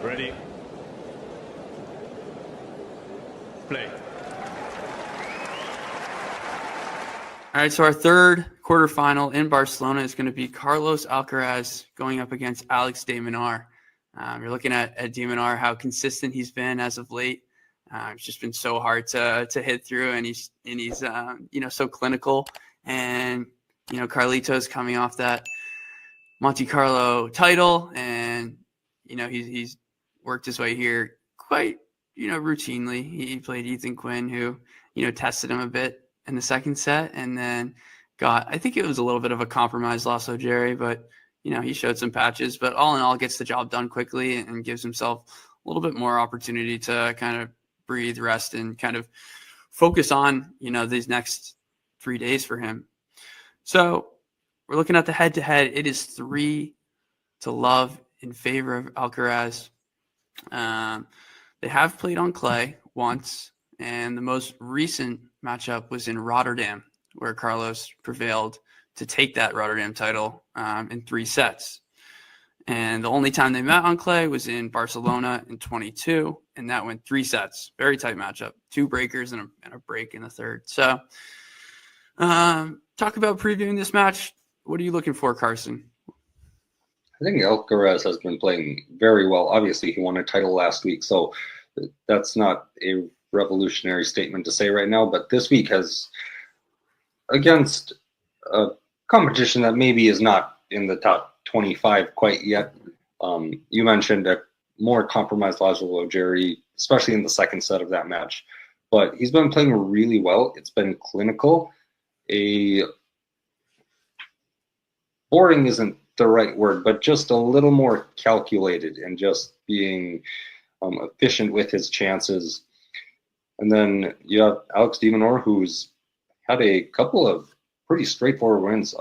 Ready? Play. All right, so our third quarterfinal in Barcelona is going to be Carlos Alcaraz going up against Alex de Minaur. You're looking at de Minaur, how consistent he's been as of late. It's just been so hard to hit through, and he's so clinical. And Carlitos coming off that Monte Carlo title, and he's worked his way here quite routinely. He played Ethan Quinn, who tested him a bit in the second set, and then I think it was a little bit of a compromise loss, Jerry, but he showed some patches, but all in all gets the job done quickly and gives himself a little bit more opportunity to kind of breathe, rest, and kind of focus on these next 3 days for him. So we're looking at the head-to-head. It is 3-love in favor of Alcaraz. They have played on clay once, and the most recent matchup was in Rotterdam, where Carlos prevailed to take that Rotterdam title in 3 sets. And the only time they met on clay was in Barcelona in 22, and that went 3 sets. Very tight matchup. 2 breakers and a break in the third. So talk about previewing this match. What are you looking for, Carson? I think Alcaraz has been playing very well. Obviously, he won a title last week, so that's not a revolutionary statement to say right now. But this week has, against a competition that maybe is not in the top 25 quite yet. You mentioned a more compromised Laszlo, Jerry, especially in the second set of that match. But he's been playing really well. It's been clinical. Boring isn't the right word, but just a little more calculated and just being efficient with his chances. And then you have Alex de Minaur, who's had a couple of pretty straightforward wins.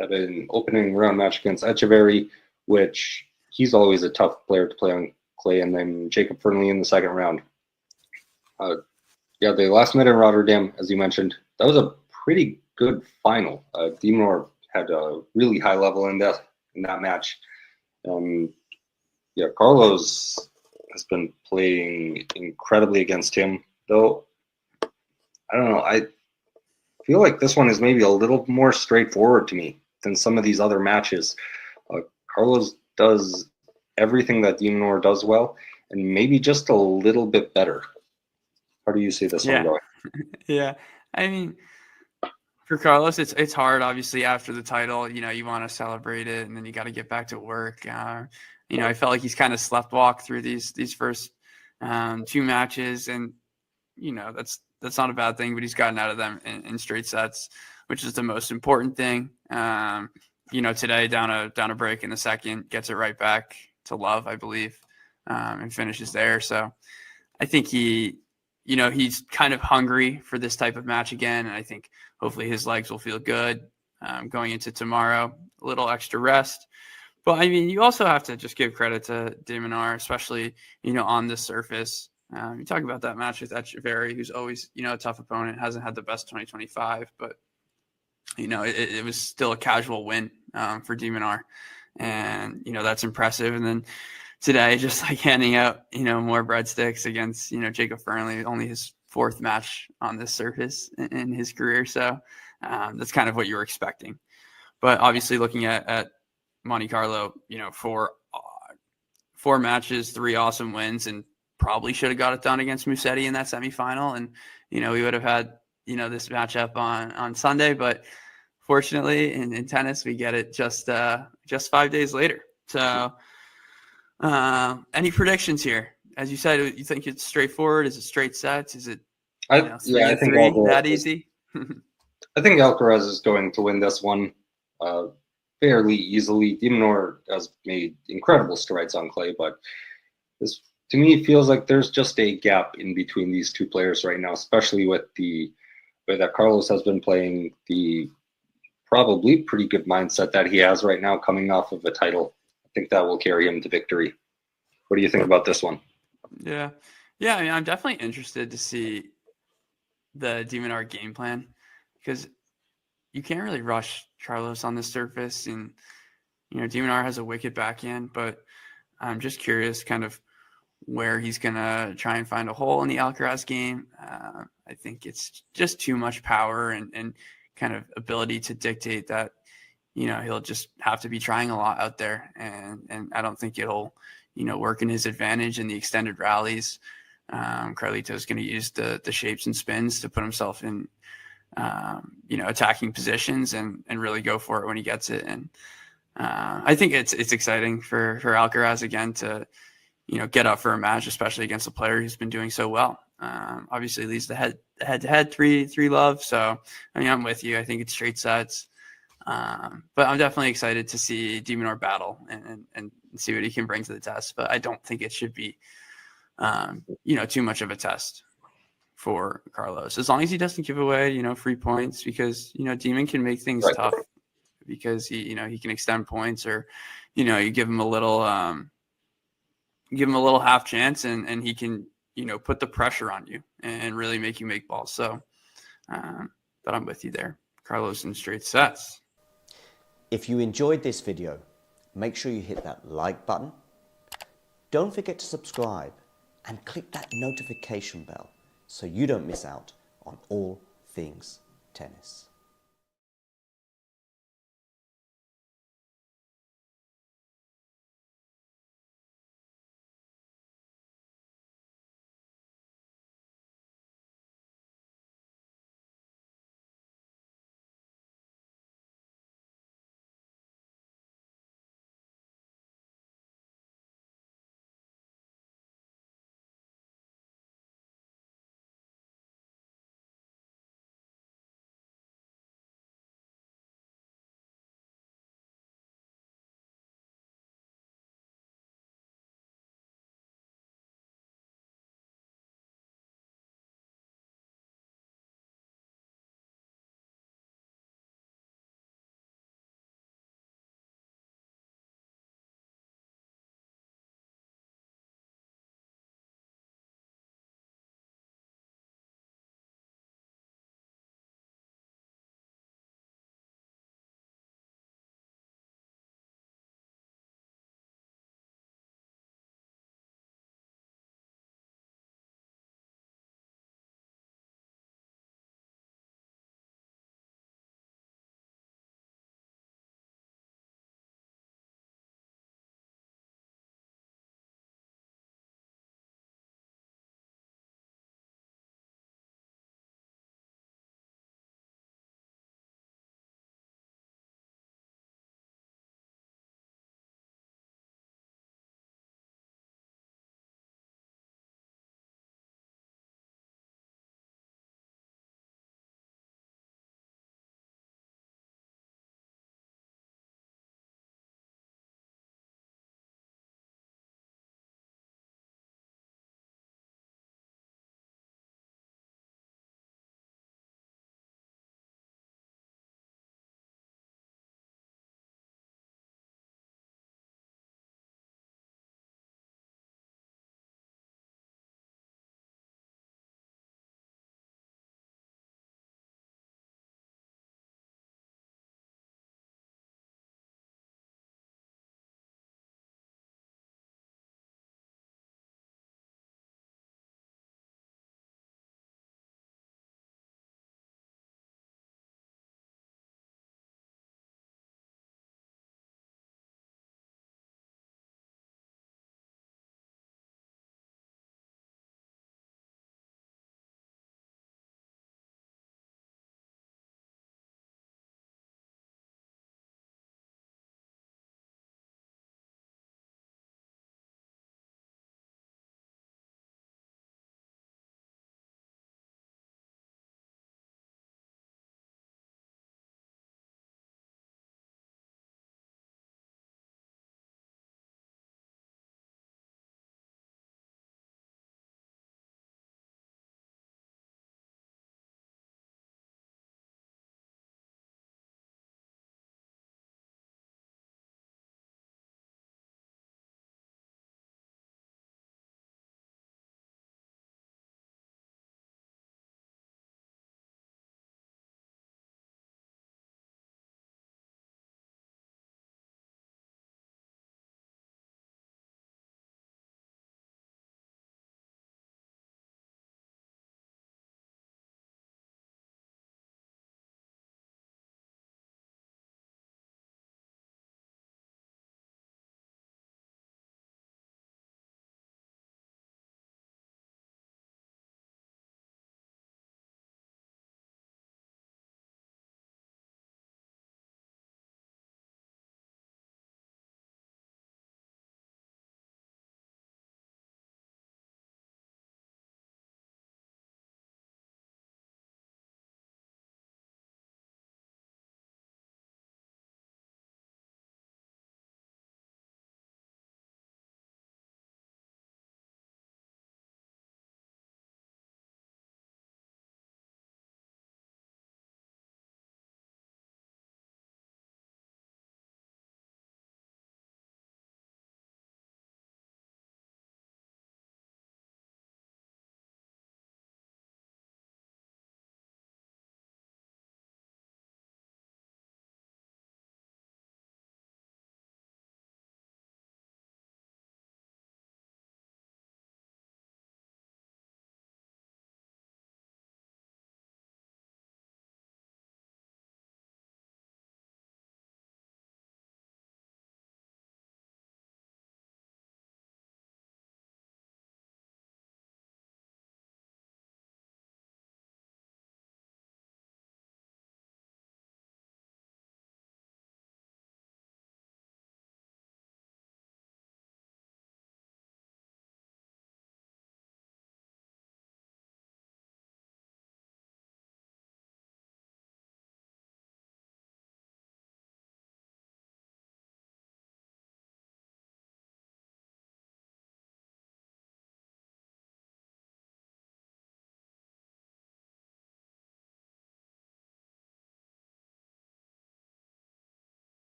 Had an opening round match against Echeverry, which he's always a tough player to play on clay, and then Jacob Fernley in the second round. They last met in Rotterdam, as you mentioned. That was a pretty good final. De Minaur had a really high level in that match. Carlos has been playing incredibly against him, though. I don't know. I feel like this one is maybe a little more straightforward to me than some of these other matches. Carlos does everything that de Minaur does well, and maybe just a little bit better. How do you see this one going? Yeah, I mean, for Carlos, it's hard. Obviously, after the title, you want to celebrate it, and then you got to get back to work. I felt like he's kind of sleptwalked through these first 2 matches, and that's not a bad thing. But he's gotten out of them in straight sets, which is the most important thing. Today down a break in the second, gets it right back to love, I believe, and finishes there. So I think he's kind of hungry for this type of match again, and I think hopefully his legs will feel good going into tomorrow. A little extra rest. But, I mean, you also have to just give credit to de Minaur, especially, on this surface. You talk about that match with Echeverry, who's always, a tough opponent, hasn't had the best 2025, but, it was still a casual win for de Minaur. And, that's impressive. And then today, just like handing out, more breadsticks against, Jacob Fernley, only his 4th match on this surface in his career. So that's kind of what you were expecting. But obviously looking at Monte Carlo, 4 matches, 3 awesome wins, and probably should have got it done against Musetti in that semifinal. And, we would have had, this matchup on Sunday, but fortunately in tennis, we get it just 5 days later. So any predictions here? As you said, you think it's straightforward? Is it straight sets? Is it I think 3 that easy? I think Alcaraz is going to win this one fairly easily. De Minaur has made incredible strides on clay, but this, to me, feels like there's just a gap in between these 2 players right now, especially with the way that Carlos has been playing, the probably pretty good mindset that he has right now coming off of a title. I think that will carry him to victory. What do you think about this one? Yeah. I mean, I'm definitely interested to see the de Minaur game plan, because you can't really rush Carlos on the surface, and de Minaur has a wicked backhand, but I'm just curious kind of where he's going to try and find a hole in the Alcaraz game. I think it's just too much power and kind of ability to dictate that, he'll just have to be trying a lot out there. And I don't think it'll, work in his advantage in the extended rallies. Carlito's going to use the shapes and spins to put himself in, attacking positions and really go for it when he gets it. And I think it's exciting for Alcaraz again to, get up for a match, especially against a player who's been doing so well. Obviously leads the head-to-head 3-love. So, I'm with you. I think it's straight sets. But I'm definitely excited to see de Minaur battle and see what he can bring to the test. But I don't think it should be, too much of a test for Carlos, as long as he doesn't give away, free points, because, Demon can make things tough because he can extend points, or, you give him a little half chance and he can, put the pressure on you and really make you make balls. So, but I'm with you there. Carlos in straight sets. If you enjoyed this video, make sure you hit that like button. Don't forget to subscribe and click that notification bell so you don't miss out on all things tennis.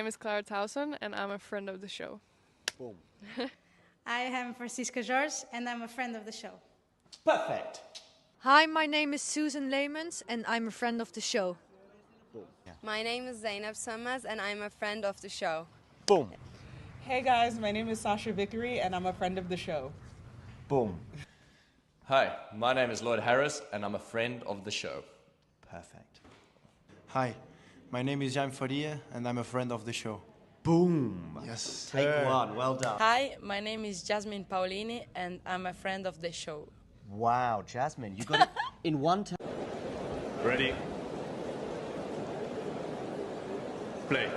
name is Clara Towson, and I'm a friend of the show. Boom. I am Francisca George, and I'm a friend of the show. Perfect. Hi, my name is Susan Leemans, and I'm a friend of the show. Boom. Yeah. My name is Zainab Sammaz, and I'm a friend of the show. Boom. Hey guys, my name is Sasha Vickery, and I'm a friend of the show. Boom. Hi, my name is Lloyd Harris, and I'm a friend of the show. Perfect. Hi, my name is Jan Faria, and I'm a friend of the show. Boom. Yes. Take one. Well done. Hi, my name is Jasmine Paulini, and I'm a friend of the show. Wow, Jasmine, you got it in one time. Ready? Play.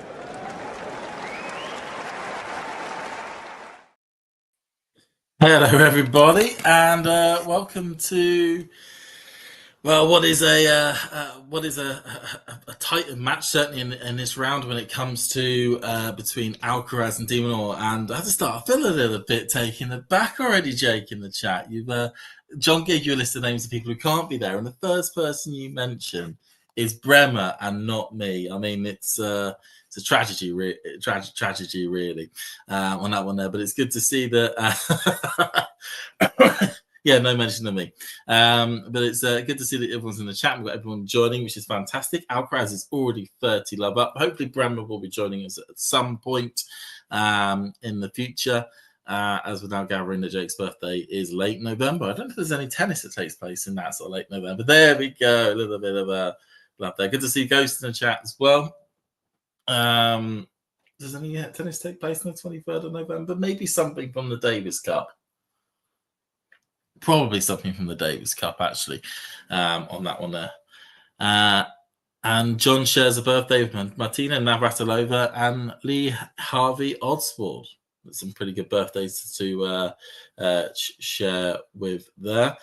Hello, everybody, and welcome to what is a tight match, certainly in this round when it comes to between Alcaraz and Minaur. And I have to start. I feel a little bit taken aback already, Jake, in the chat. John gave you a list of names of people who can't be there, and the first person you mention is Bremer and not me. I mean, it's a tragedy, really, on that one there. But it's good to see that. Yeah, no mention of me. But it's good to see that everyone's in the chat. We've got everyone joining, which is fantastic. Alcaraz is already 30 love up. Hopefully, Bremer will be joining us at some point in the future. As we're now gathering that Jake's birthday is late November. I don't think there's any tennis that takes place in that sort of late November. There we go. A little bit of love there. Good to see Ghost in the chat as well. Does any tennis take place on the 23rd of November? Maybe something from the Davis Cup. Probably something from the Davis Cup, actually, on that one there. And John shares a birthday with Martina Navratilova and Lee Harvey Oswald. That's some pretty good birthdays to share with there.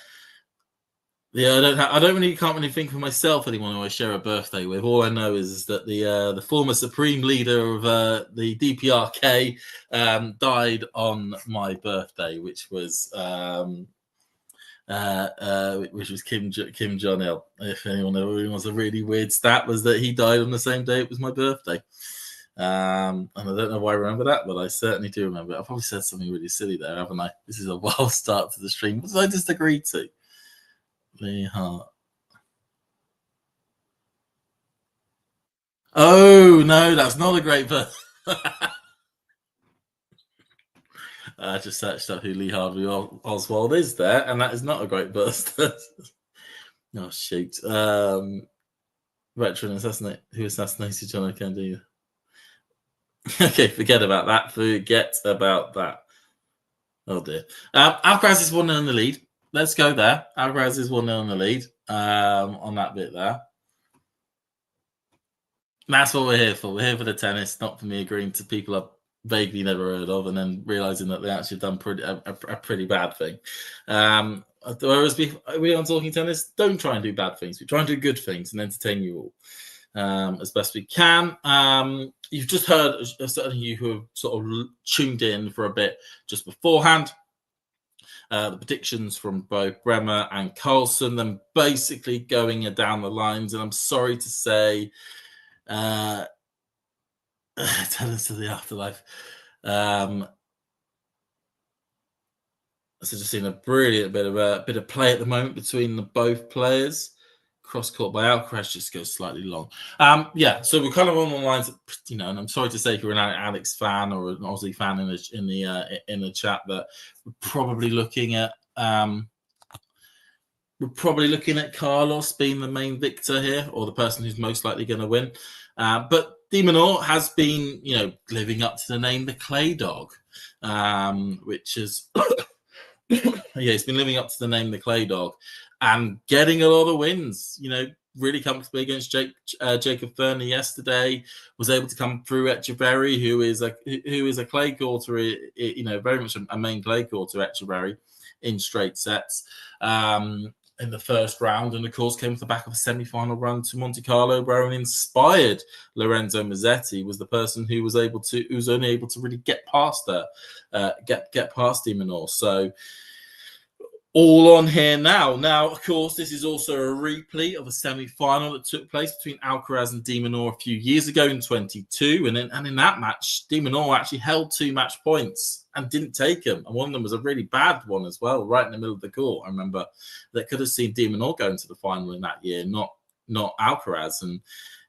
Yeah, can't really think of myself anyone who I share a birthday with. All I know is that the former supreme leader of the DPRK died on my birthday, which was Kim Jong-il. If anyone ever wants a really weird stat, was that he died on the same day it was my birthday. And I don't know why I remember that, but I certainly do remember it. I've probably said something really silly there, haven't I? This is a wild start to the stream. What did I just agree to? Lee Hart. Oh, no, that's not a great birth. I just searched up who Lee Harvey Oswald is there, and that is not a great burst. Oh, shoot. Veteran who assassinated John F. Kennedy. Okay, forget about that. Oh, dear. Alcaraz is 1-0 in the lead. Let's go there. Alcaraz is 1-0 in the lead on that bit there. And that's what we're here for. We're here for the tennis, not for me agreeing to people I've vaguely never heard of and then realizing that they actually done a pretty bad thing. Whereas we aren't talking tennis, don't try and do bad things. We try and do good things and entertain you all as best we can. You've just heard, certainly you who have sort of tuned in for a bit just beforehand, the predictions from both Bremer and Carlsen, then basically going down the lines. And I'm sorry to say, tell us to the afterlife. So just seeing a brilliant bit of play at the moment between the both players. Cross court by Alcaraz just goes slightly long. So we're kind of on the lines, and I'm sorry to say if you're an Alex fan or an Aussie fan in the chat, that we're probably looking at Carlos being the main victor here, or the person who's most likely going to win. But Minaur has been, living up to the name the Clay Dog, which is he's been living up to the name the Clay Dog and getting a lot of wins. Really comfortably against Jacob Furner yesterday. Was able to come through Echeverry, who is a clay courter, very much a main clay courter, Echeverry, in straight sets. In the first round, and of course came off the back of a semi-final run to Monte Carlo, where an inspired Lorenzo Mazzetti was the person who was only able to really get past Minaur. So all on here now. Now, of course, this is also a replay of a semi-final that took place between Alcaraz and Minaur a few years ago in 22. And in that match, Minaur actually held 2 match points and didn't take them. And one of them was a really bad one as well, right in the middle of the court. I remember that could have seen Minaur go into the final in that year, not Alcaraz. And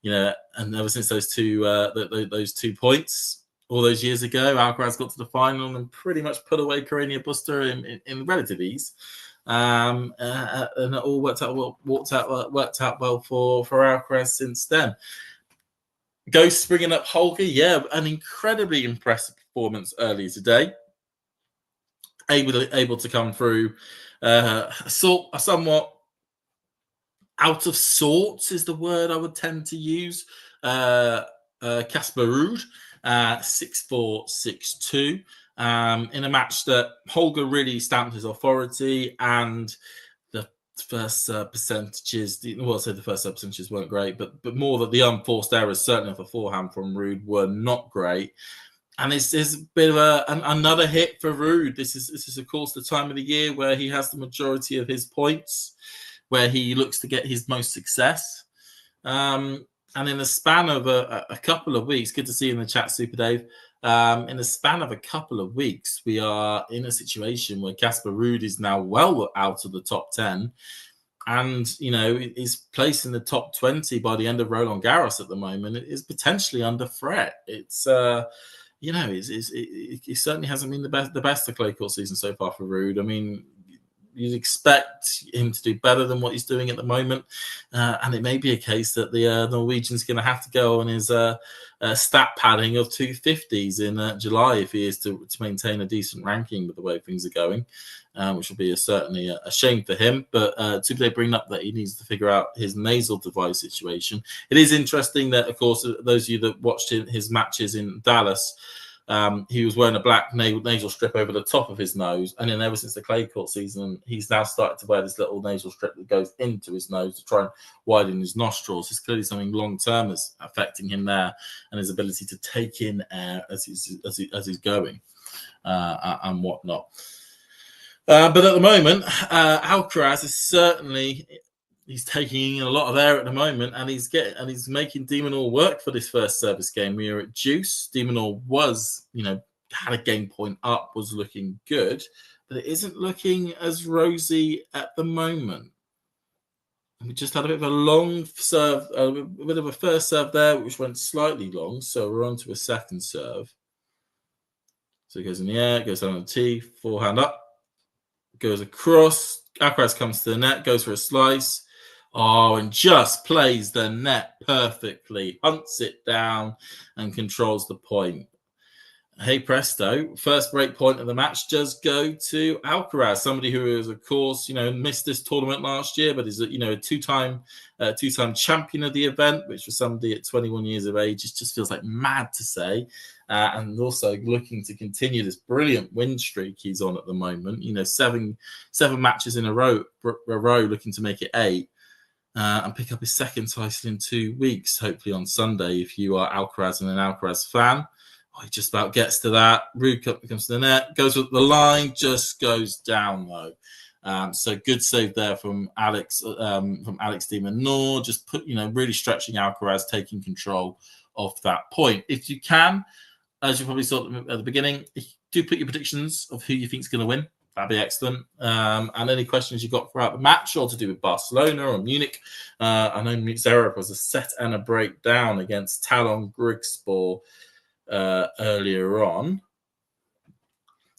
and ever since those 2 points all those years ago, Alcaraz got to the final and pretty much put away Carreño Busta in relative ease. And it all worked out well for Alcaraz since then. Ghost bringing up Holger, an incredibly impressive performance earlier today. Able to come through, somewhat out of sorts is the word I would tend to use. Casper Ruud, 6-4, 6-2. In a match that Holger really stamped his authority, and the first percentages, the first percentages weren't great, but more that the unforced errors, certainly off the forehand from Ruud, were not great. And it's a bit of another hit for Ruud. This is of course the time of the year where he has the majority of his points, where he looks to get his most success. And in the span of a couple of weeks, good to see you in the chat, Super Dave. In the span of a couple of weeks, we are in a situation where Casper Ruud is now well out of the top 10. And, his place in the top 20 by the end of Roland Garros at the moment is potentially under threat. It's, it certainly hasn't been the best of clay court season so far for Ruud. I mean, you'd expect him to do better than what he's doing at the moment. And it may be a case that the Norwegian's going to have to go on his stat padding of 250s in July if he is to maintain a decent ranking with the way things are going, which will be certainly a shame for him. But they bring up that he needs to figure out his nasal device situation. It is interesting that, of course, those of you that watched his matches in Dallas, he was wearing a black nasal strip over the top of his nose, and then ever since the clay court season, he's now started to wear this little nasal strip that goes into his nose to try and widen his nostrils. It's clearly something long term is affecting him there, and his ability to take in air as he's going and whatnot. But at the moment, Alcaraz is certainly. He's taking in a lot of air at the moment, and he's making Minaur work for this first service game. We are at deuce. Minaur was, had a game point up, was looking good, but it isn't looking as rosy at the moment. And we just had a bit of a long serve, a bit of a first serve there, which went slightly long. So we're on to a second serve. So it goes in the air, goes down on the tee, forehand up, goes across. Alcaraz comes to the net, goes for a slice. Oh, and just plays the net perfectly, hunts it down and controls the point. Hey presto, first break point of the match does go to Alcaraz, somebody who is, of course, missed this tournament last year, but is a two-time champion of the event, which for somebody at 21 years of age, it just feels like mad to say. And also looking to continue this brilliant win streak he's on at the moment. 7 matches in a row, looking to make it 8. And pick up his second title in 2 weeks, hopefully on Sunday, if you are Alcaraz and an Alcaraz fan. Oh, he just about gets to that. Ruud comes to the net, goes up the line, just goes down though. So good save there from Alex de Minaur, just really stretching Alcaraz, taking control of that point. If you can, as you probably saw at the beginning, do put your predictions of who you think is going to win. That'd be excellent. And any questions you've got throughout the match or to do with Barcelona or Munich. I know Zverev was a set and a breakdown against Talon Grigspor earlier on.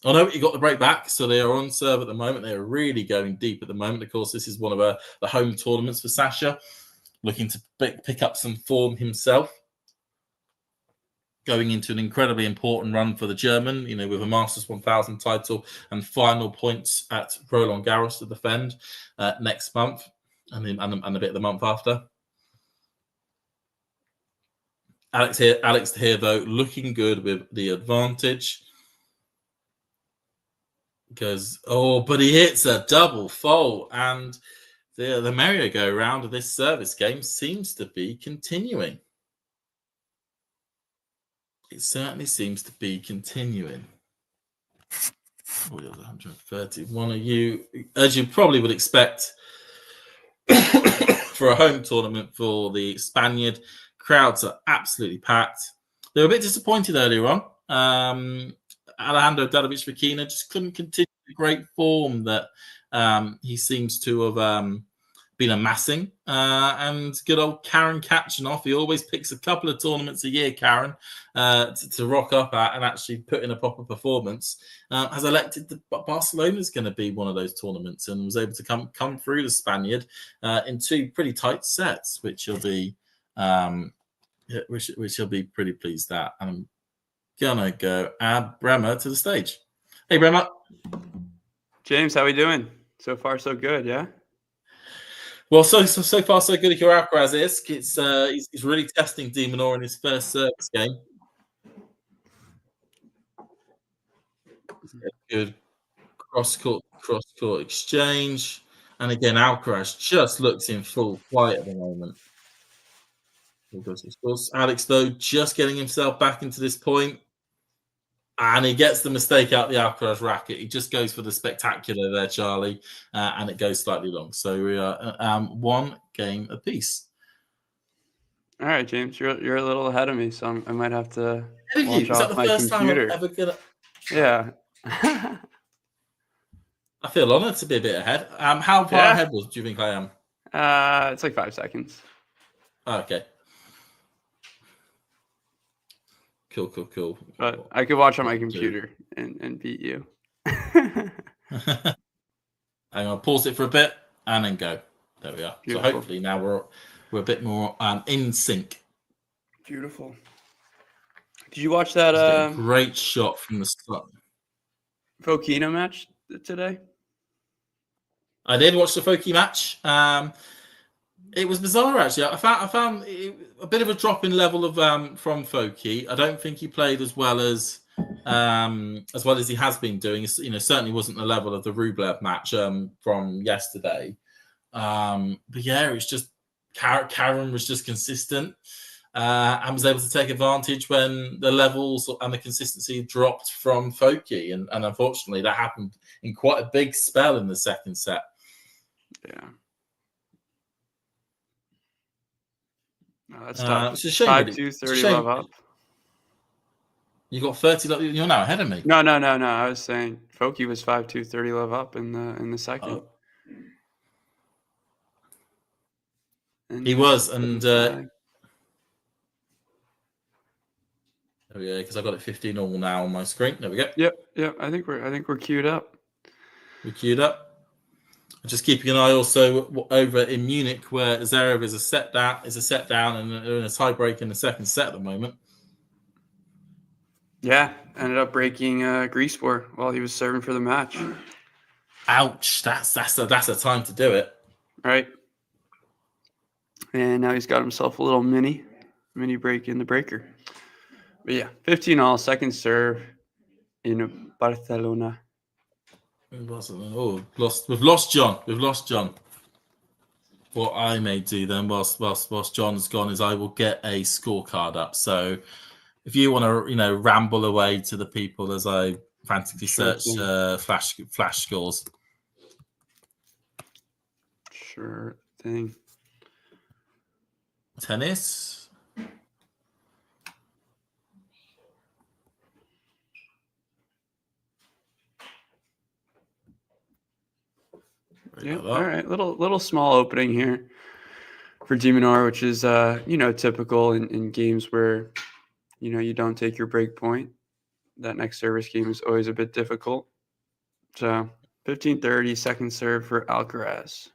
Oh no, you got the break back. So they are on serve at the moment. They are really going deep at the moment. Of course, this is one of the home tournaments for Sasha, looking to pick up some form himself. Going into an incredibly important run for the German, with a Masters 1000 title and final points at Roland Garros to defend next month and a bit of the month after. Alex here, though, looking good with the advantage. But he hits a double fault, and the merry-go-round of this service game seems to be continuing. It certainly seems to be continuing. 130. One of you, as you probably would expect, for a home tournament for the Spaniard, crowds are absolutely packed. They were a bit disappointed earlier on. Alejandro Davidovich-Fokina just couldn't continue the great form that he seems to have been amassing. And good old Karen Kachanov, he always picks a couple of tournaments a year, Karen, to rock up at and actually put in a proper performance. Has elected that Barcelona is going to be one of those tournaments and was able to come through the Spaniard in two pretty tight sets, which he'll be which he'll be pretty pleased at. And I'm gonna go add Bremer to the stage. Hey, Bremer. James, how we doing? So far, so good, yeah? Well, so far, so good. If you're Alcaraz, he's really testing de Minaur in his first service game. Good cross-court exchange. And again, Alcaraz just looks in full flight at the moment. Alex, though, just getting himself back into this point. And he gets the mistake out the Alcaraz racket. He just goes for the spectacular there, Charlie, and it goes slightly long. So we are one game apiece. All right, James, you're a little ahead of me, so I might have to Is that the first time I'm ever gonna? Yeah. I feel honoured to be a bit ahead. How far ahead do you think I am? It's like 5 seconds. Oh, okay. Cool. But I could watch on my computer and beat you. I'm gonna pause it for a bit and then go. There we are. Beautiful. So hopefully now we're a bit more in sync. Beautiful. Did you watch that great shot from the start? Fokina match today? I did watch the Foki match. It was bizarre, actually. I found a bit of a drop in level of from Foki. I don't think he played as well as he has been doing. Certainly wasn't the level of the Rublev match from yesterday. But yeah, it's just Karen was just consistent and was able to take advantage when the levels and the consistency dropped from Foki, and unfortunately that happened in quite a big spell in the second set. Yeah. That's tough. It's a shame. 5-2, 30 love up. You got 30. You're now ahead of me. No. I was saying Foki was 5-2, 30 love up in the second. Oh. He was, and yeah, because I got it 15 all now on my screen. There we go. Yep. I think we're queued up. We're queued up. Just keeping an eye also over in Munich, where Zverev is a set down, and they're in a tie break in the second set at the moment. Yeah, ended up breaking Griespor while he was serving for the match. Ouch! That's a time to do it, right? And now he's got himself a little mini break in the breaker. But yeah, 15-all, second serve in Barcelona. Oh, we've lost John. What I may do then, whilst John's gone, is I will get a scorecard up. So if you want to, ramble away to the people as I frantically search flash scores. Sure thing. Tennis. Yeah. All right. Little small opening here for de Minaur, which is typical in games where you don't take your break point. That next service game is always a bit difficult. So 15-30, second serve for Alcaraz.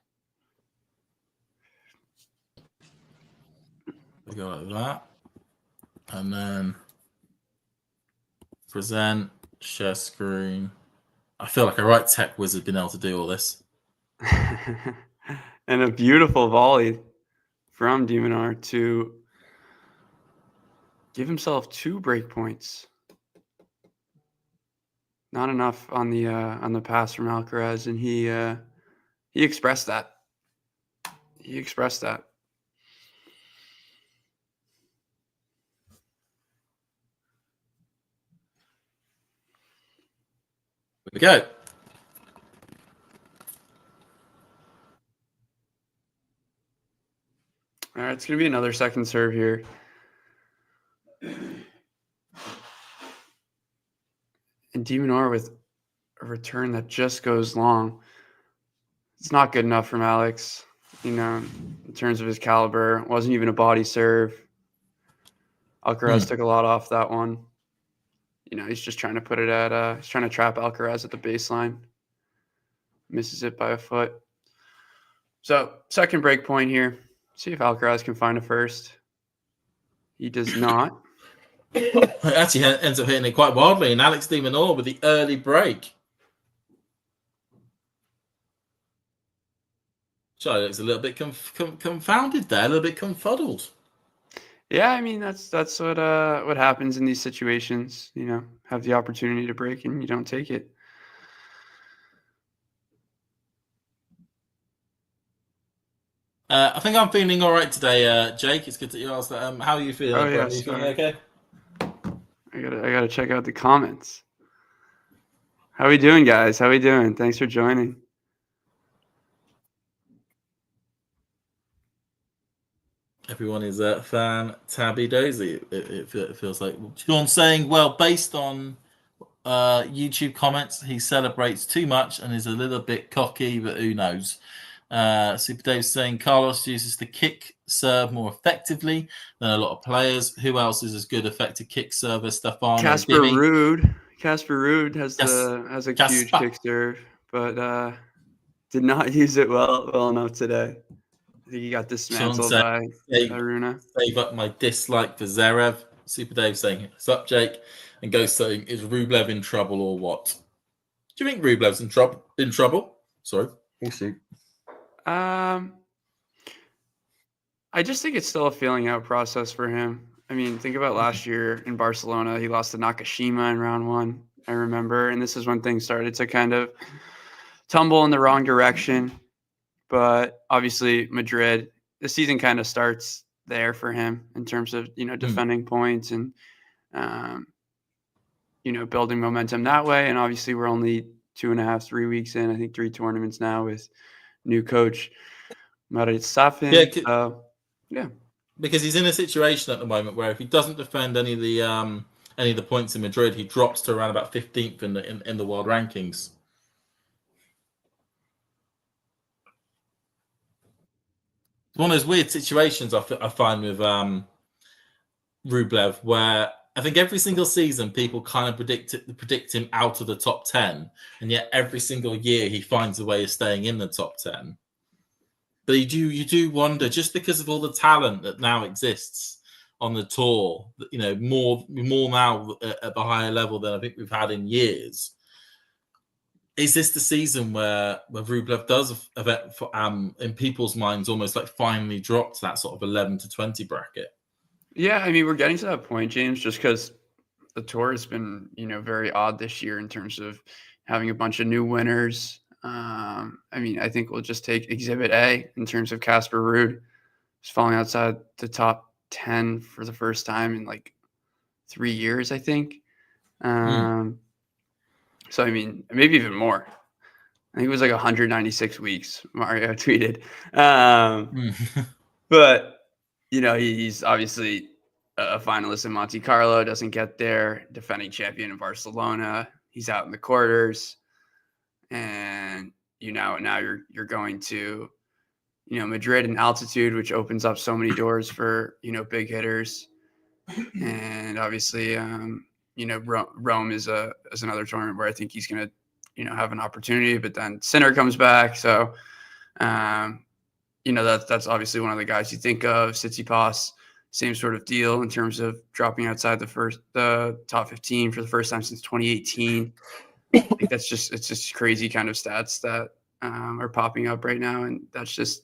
We go like that, and then present, share screen. I feel like a right tech wizard being able to do all this. And a beautiful volley from de Minaur to give himself 2 break points. Not enough on the pass from Alcaraz, and he expressed that. we go. All right, it's going to be another second serve here. And Minaur with a return that just goes long. It's not good enough from Alex, in terms of his caliber. It wasn't even a body serve. Alcaraz took a lot off that one. He's just trying to put it at, he's trying to trap Alcaraz at the baseline. Misses it by a foot. So, second break point here. See if Alcaraz can find a first. He does not. It actually ends up hitting it quite wildly, and Alex de Minaur with the early break. Charlie looks a little bit confounded there, a little bit confuddled. Yeah, I mean that's what happens in these situations. Have the opportunity to break and you don't take it. I think I'm feeling all right today, Jake. It's good that you asked that. How are you feeling? Oh, yeah, Are you feeling okay? I gotta check out the comments. How we doing, guys? How we doing? Thanks for joining. Everyone is a fan tabby dozy. It feels like Sean's saying, well, based on YouTube comments, he celebrates too much and is a little bit cocky, but who knows? Super Dave's saying Carlos uses the kick serve more effectively than a lot of players. Who else is as good effective kick server? Stefano Casper Ruud. Casper Ruud has a huge kick serve, but did not use it well enough today. I think he got dismantled by Aruna. Save up my dislike for Zverev. Super Dave saying, "What's up, Jake?" And Ghost saying, "Is Rublev in trouble or what?" Do you think Rublev's in trouble? Sorry, we'll see. I just think it's still a feeling out process for him. I mean, think about last year in Barcelona. He lost to Nakashima in round 1, I remember. And this is when things started to kind of tumble in the wrong direction. But obviously, Madrid, the season kind of starts there for him in terms of, defending points and, building momentum that way. And obviously, we're only 2.5, 3 weeks in. I think 3 tournaments now with new coach Marit Safin. Yeah, because he's in a situation at the moment where if he doesn't defend any of the points in Madrid, he drops to around about 15th in the world rankings. One of those weird situations I find with Rublev, where I think every single season people kind of predict him out of the top 10, and yet every single year he finds a way of staying in the top 10. But you do wonder, just because of all the talent that now exists on the tour, more now at the higher level than I think we've had in years. Is this the season where Rublev does, in people's minds, almost like finally drop to that sort of 11 to 20 bracket? Yeah, I mean, we're getting to that point, James, just because the tour has been, very odd this year in terms of having a bunch of new winners. I think we'll just take Exhibit A in terms of Casper Ruud. He's falling outside the top 10 for the first time in like 3 years, I think. So, I mean, maybe even more. I think it was like 196 weeks, Mario tweeted. But, he's obviously a finalist in Monte Carlo, doesn't get there, defending champion in Barcelona. He's out in the quarters. And, now you're going to, Madrid and altitude, which opens up so many doors for, big hitters. And obviously, Rome is another tournament where I think he's going to, have an opportunity, but then Sinner comes back. So, that's obviously one of the guys you think of. Tsitsipas, same sort of deal in terms of dropping outside the top 15 for the first time since 2018. I think it's just crazy kind of stats that are popping up right now. And that's just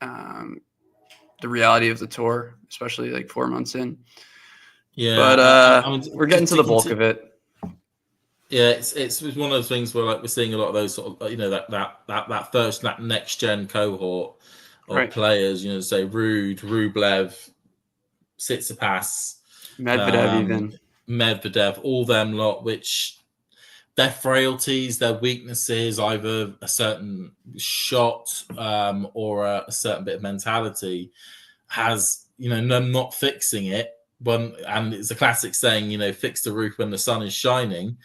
the reality of the tour, especially like 4 months in. Yeah, but we're getting to the bulk of it. Yeah, it's one of those things where like we're seeing a lot of those sort of that next gen cohort of players. Say Ruud, Rublev, Tsitsipas, Medvedev, all them lot, which their frailties, their weaknesses, either a certain shot or a certain bit of mentality, has, them not fixing it. And it's a classic saying, fix the roof when the sun is shining.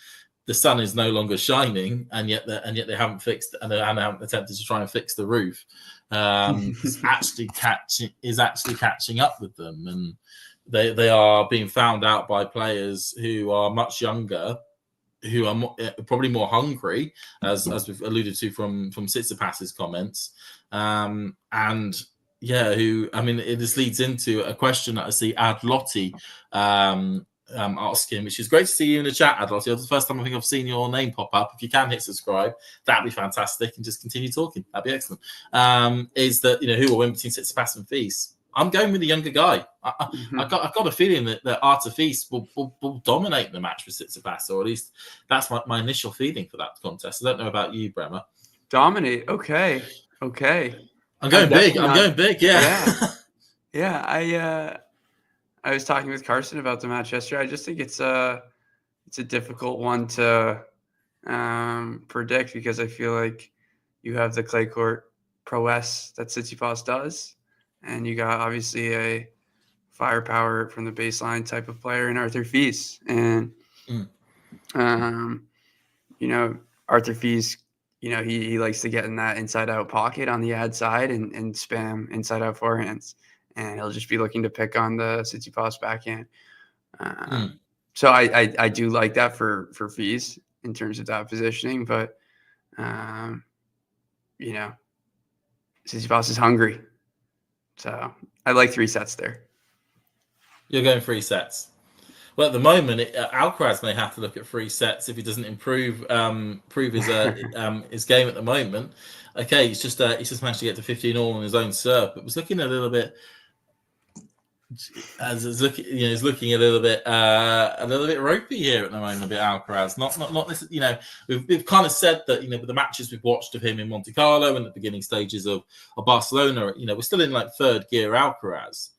The sun is no longer shining, and yet they haven't fixed, and they haven't attempted to try and fix the roof. Is actually catching up with them, and they are being found out by players who are much younger, who are probably more hungry, as we've alluded to from Tsitsipas's comments, and yeah, this leads into a question that I see Ad Lottie asking, which is great to see you in the chat, Ad Lottie. It's the first time I think I've seen your name pop up. If you can hit subscribe, that'd be fantastic, and just continue talking. That'd be excellent. Is that who will win between Tsitsipas and Fils? I'm going with the younger guy. I've got a feeling that Arthur Fils will dominate the match for Tsitsipas, or at least that's my initial feeling for that contest. I don't know about you, Bremer. Dominate. Okay. I'm going big. I'm going big. Yeah. Yeah. I was talking with Carson about the match yesterday. I just think it's a difficult one to predict, because I feel like you have the clay court prowess that Tsitsipas does, and you got obviously a firepower from the baseline type of player in Arthur Fils. And, Arthur Fils, he likes to get in that inside-out pocket on the ad side and spam inside-out forehands. And he'll just be looking to pick on the Tsitsipas backhand. So I do like that for Fils in terms of that positioning. But, Tsitsipas is hungry. So I like 3 sets there. You're going 3 sets. Well, at the moment, Alcaraz may have to look at 3 sets if he doesn't improve his his game at the moment. Okay, he's just managed to get to 15 all on his own serve, but was looking a little bit. He's looking a little bit ropey here at the moment. A bit Alcaraz, not this. We've kind of said that with the matches we've watched of him in Monte Carlo and the beginning stages of Barcelona, we're still in like third gear Alcaraz,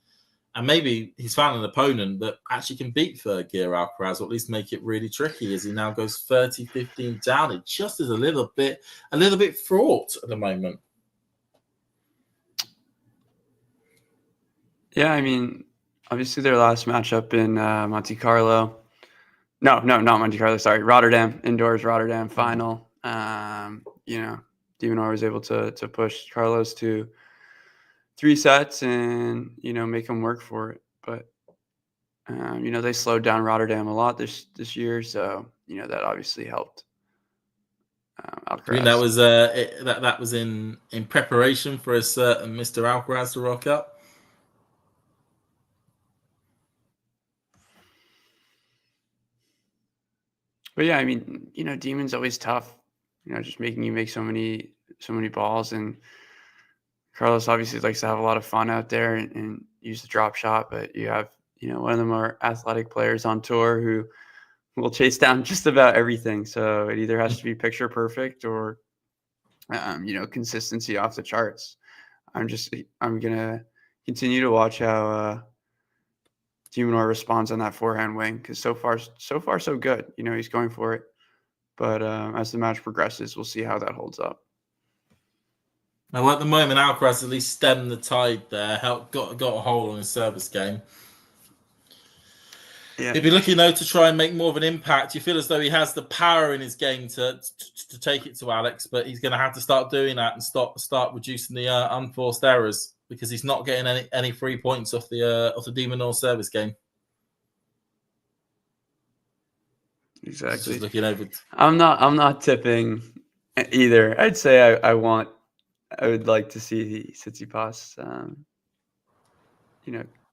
and maybe he's found an opponent that actually can beat third gear Alcaraz, or at least make it really tricky as he now goes 30-15 down. It just is a little bit fraught at the moment. Yeah, obviously their last matchup in Monte Carlo. No, not Monte Carlo. Sorry, Rotterdam, indoors Rotterdam final. De Minaur was able to push Carlos to 3 sets and make him work for it. But they slowed down Rotterdam a lot this year, so that obviously helped. Alcaraz. I think that was in preparation for a certain Mr. Alcaraz to rock up. But yeah, Demon's always tough. Just making you make so many balls, and Carlos obviously likes to have a lot of fun out there and use the drop shot. But you have one of the more athletic players on tour who will chase down just about everything. So it either has to be picture perfect or consistency off the charts. I'm gonna continue to watch how de Minaur responds on that forehand wing, because so far so good. He's going for it, but as the match progresses, we'll see how that holds up. Now, at the moment, Alcaraz at least stemmed the tide there, got a hold on his service game. Yeah. He'll be looking though to try and make more of an impact. You feel as though he has the power in his game to take it to Alex, but he's going to have to start doing that and start reducing the unforced errors, because he's not getting any free points off the de Minaur service game. Exactly. Just looking over. I'm not tipping either. I'd say I would like to see Tsitsipas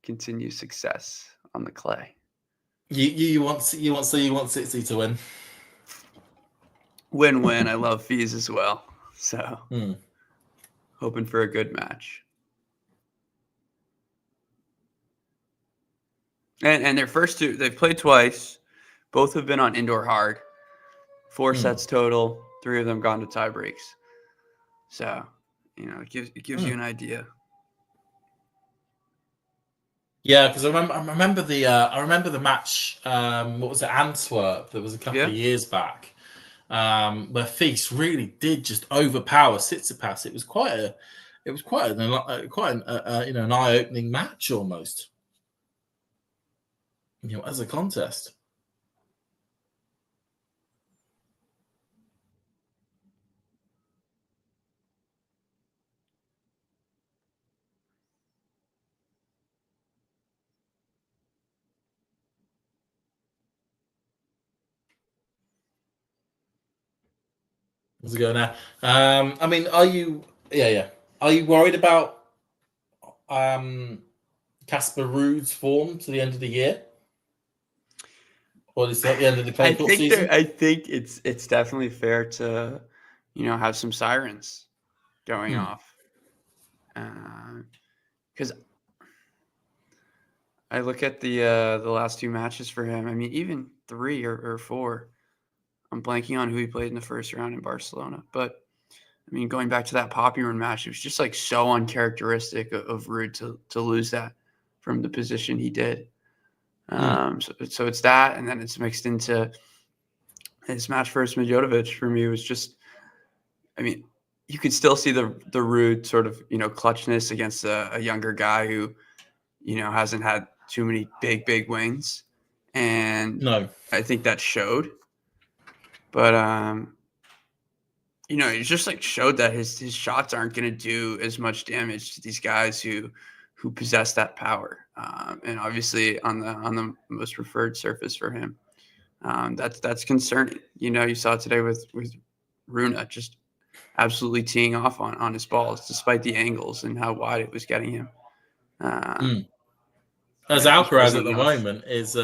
continue success on the clay. You want Tsitsi to win. Win-win. I love Fils as well, so hoping for a good match. And their first 2, they've played twice. Both have been on indoor hard. 4 sets total. 3 of them gone to tie breaks. So, it gives you an idea. Yeah, because I remember the match. What was it, Antwerp? That was a couple of years back, where Feast really did just overpower Tsitsipas. It was quite an eye-opening match almost, as a contest. How's it going now? I mean, are you? Yeah. Are you worried about Casper Ruud's form to the end of the year, or is it at the end of the clay court season? I think it's definitely fair to, have some sirens going off, because I look at the last 2 matches for him. I mean, even 3 or 4. I'm blanking on who he played in the first round in Barcelona, but I mean, going back to that Popyron match, it was just like so uncharacteristic of Ruud to lose that from the position he did. So it's that, and then it's mixed into his match versus Medjodovic. For me, it was just, I mean, you could still see the Ruud sort of clutchness against a younger guy who hasn't had too many big wins, and I think that showed. But it just like showed that his shots aren't going to do as much damage to these guys who possess that power, and obviously on the most preferred surface for him, that's concerning. You saw it today with Rune just absolutely teeing off on his balls despite the angles and how wide it was getting him. As Alcaraz at the moment is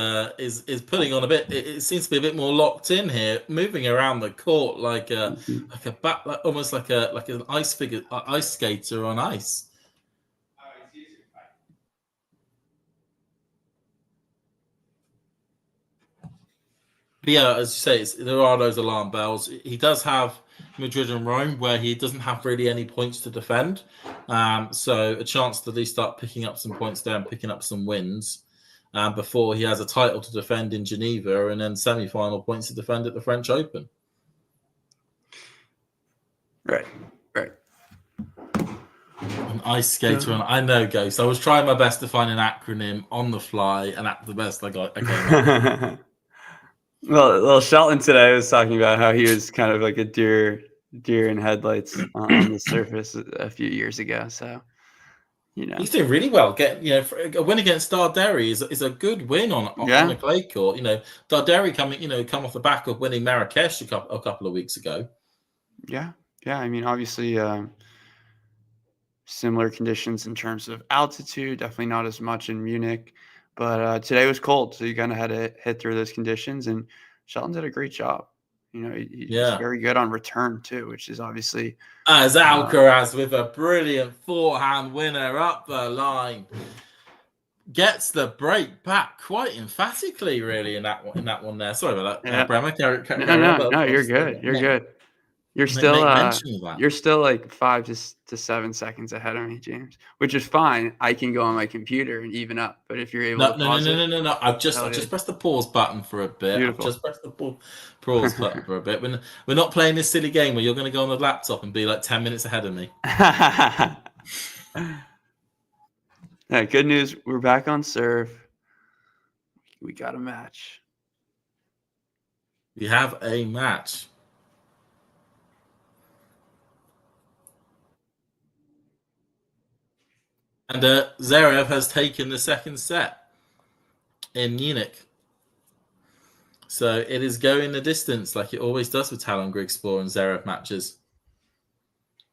putting on a bit. It seems to be a bit more locked in here, moving around the court like almost like an ice skater on ice. But yeah, as you say, there are those alarm bells. He does have Madrid and Rome, where he doesn't have really any points to defend. So a chance to at least start picking up some points there and picking up some wins before he has a title to defend in Geneva and then semi-final points to defend at the French Open. Right. An ice skater, and I know, Ghost. I was trying my best to find an acronym on the fly, and that's the best I got. Okay. Well, Shelton today was talking about how he was kind of like a deer in headlights on the surface a few years ago. So, he's doing really well. A win against Darderi is a good win on a clay court. Darderi come off the back of winning Marrakesh a couple of weeks ago. Yeah. I mean, obviously, similar conditions in terms of altitude. Definitely not as much in Munich. But today was cold, so you kind of had to hit through those conditions, and Shelton did a great job. He's very good on return too, which is obviously as Alcaraz with a brilliant forehand winner up the line, gets the break back quite emphatically, really in that one there. Sorry about that, yeah. Bremer. No, you're good. You're good. You're still like 5 to 7 seconds ahead of me, James, which is fine. I can go on my computer and even up, but if you're able to pause no. I've just pressed the pause button for a bit. Beautiful. I've just pressed the pause button for a bit. We're not playing this silly game where you're going to go on the laptop and be like 10 minutes ahead of me. Yeah, good news. We're back on serve. We got a match. We have a match. And Zverev has taken the second set in Munich. So it is going the distance like it always does with Talon Grigspor and Zverev matches.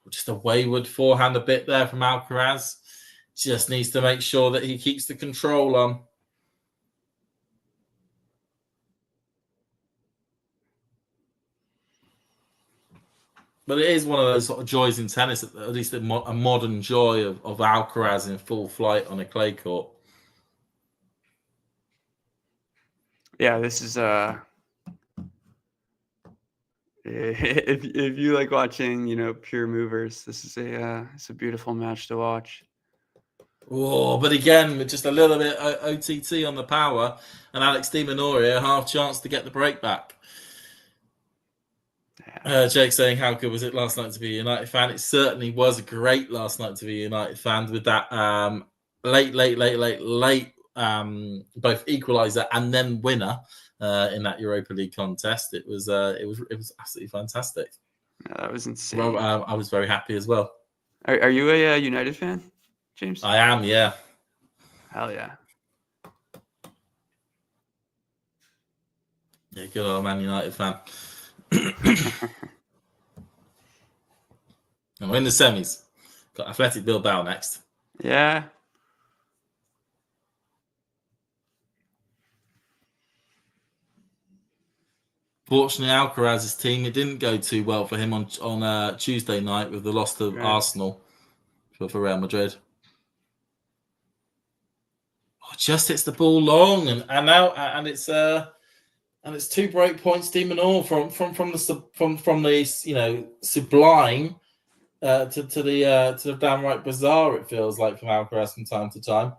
Just a wayward forehand a bit there from Alcaraz. Just needs to make sure that he keeps the control on. But it is one of those sort of joys in tennis, at least a modern joy of Alcaraz in full flight on a clay court. Yeah, this is if you like watching, pure movers, this is it's a beautiful match to watch. Oh, but again, with just a little bit OTT on the power, and Alex de Minaur a half chance to get the break back. Jake saying, how good was it last night to be a United fan? It certainly was great last night to be a United fan with that late both equaliser and then winner in that Europa League contest. It was absolutely fantastic. Yeah, that was insane. Well, I was very happy as well. Are you a United fan, James? I am, yeah. Hell yeah. Yeah, good old Man United fan. And we're in the semis. Got Athletic Bilbao next. Yeah. Fortunately, Alcaraz's team, it didn't go too well for him on Tuesday night with the loss to Arsenal for Real Madrid. Oh, just hits the ball long, and it's 2 break points. De Minaur from the sublime to the downright bizarre. It feels like from Alcaraz from time to time.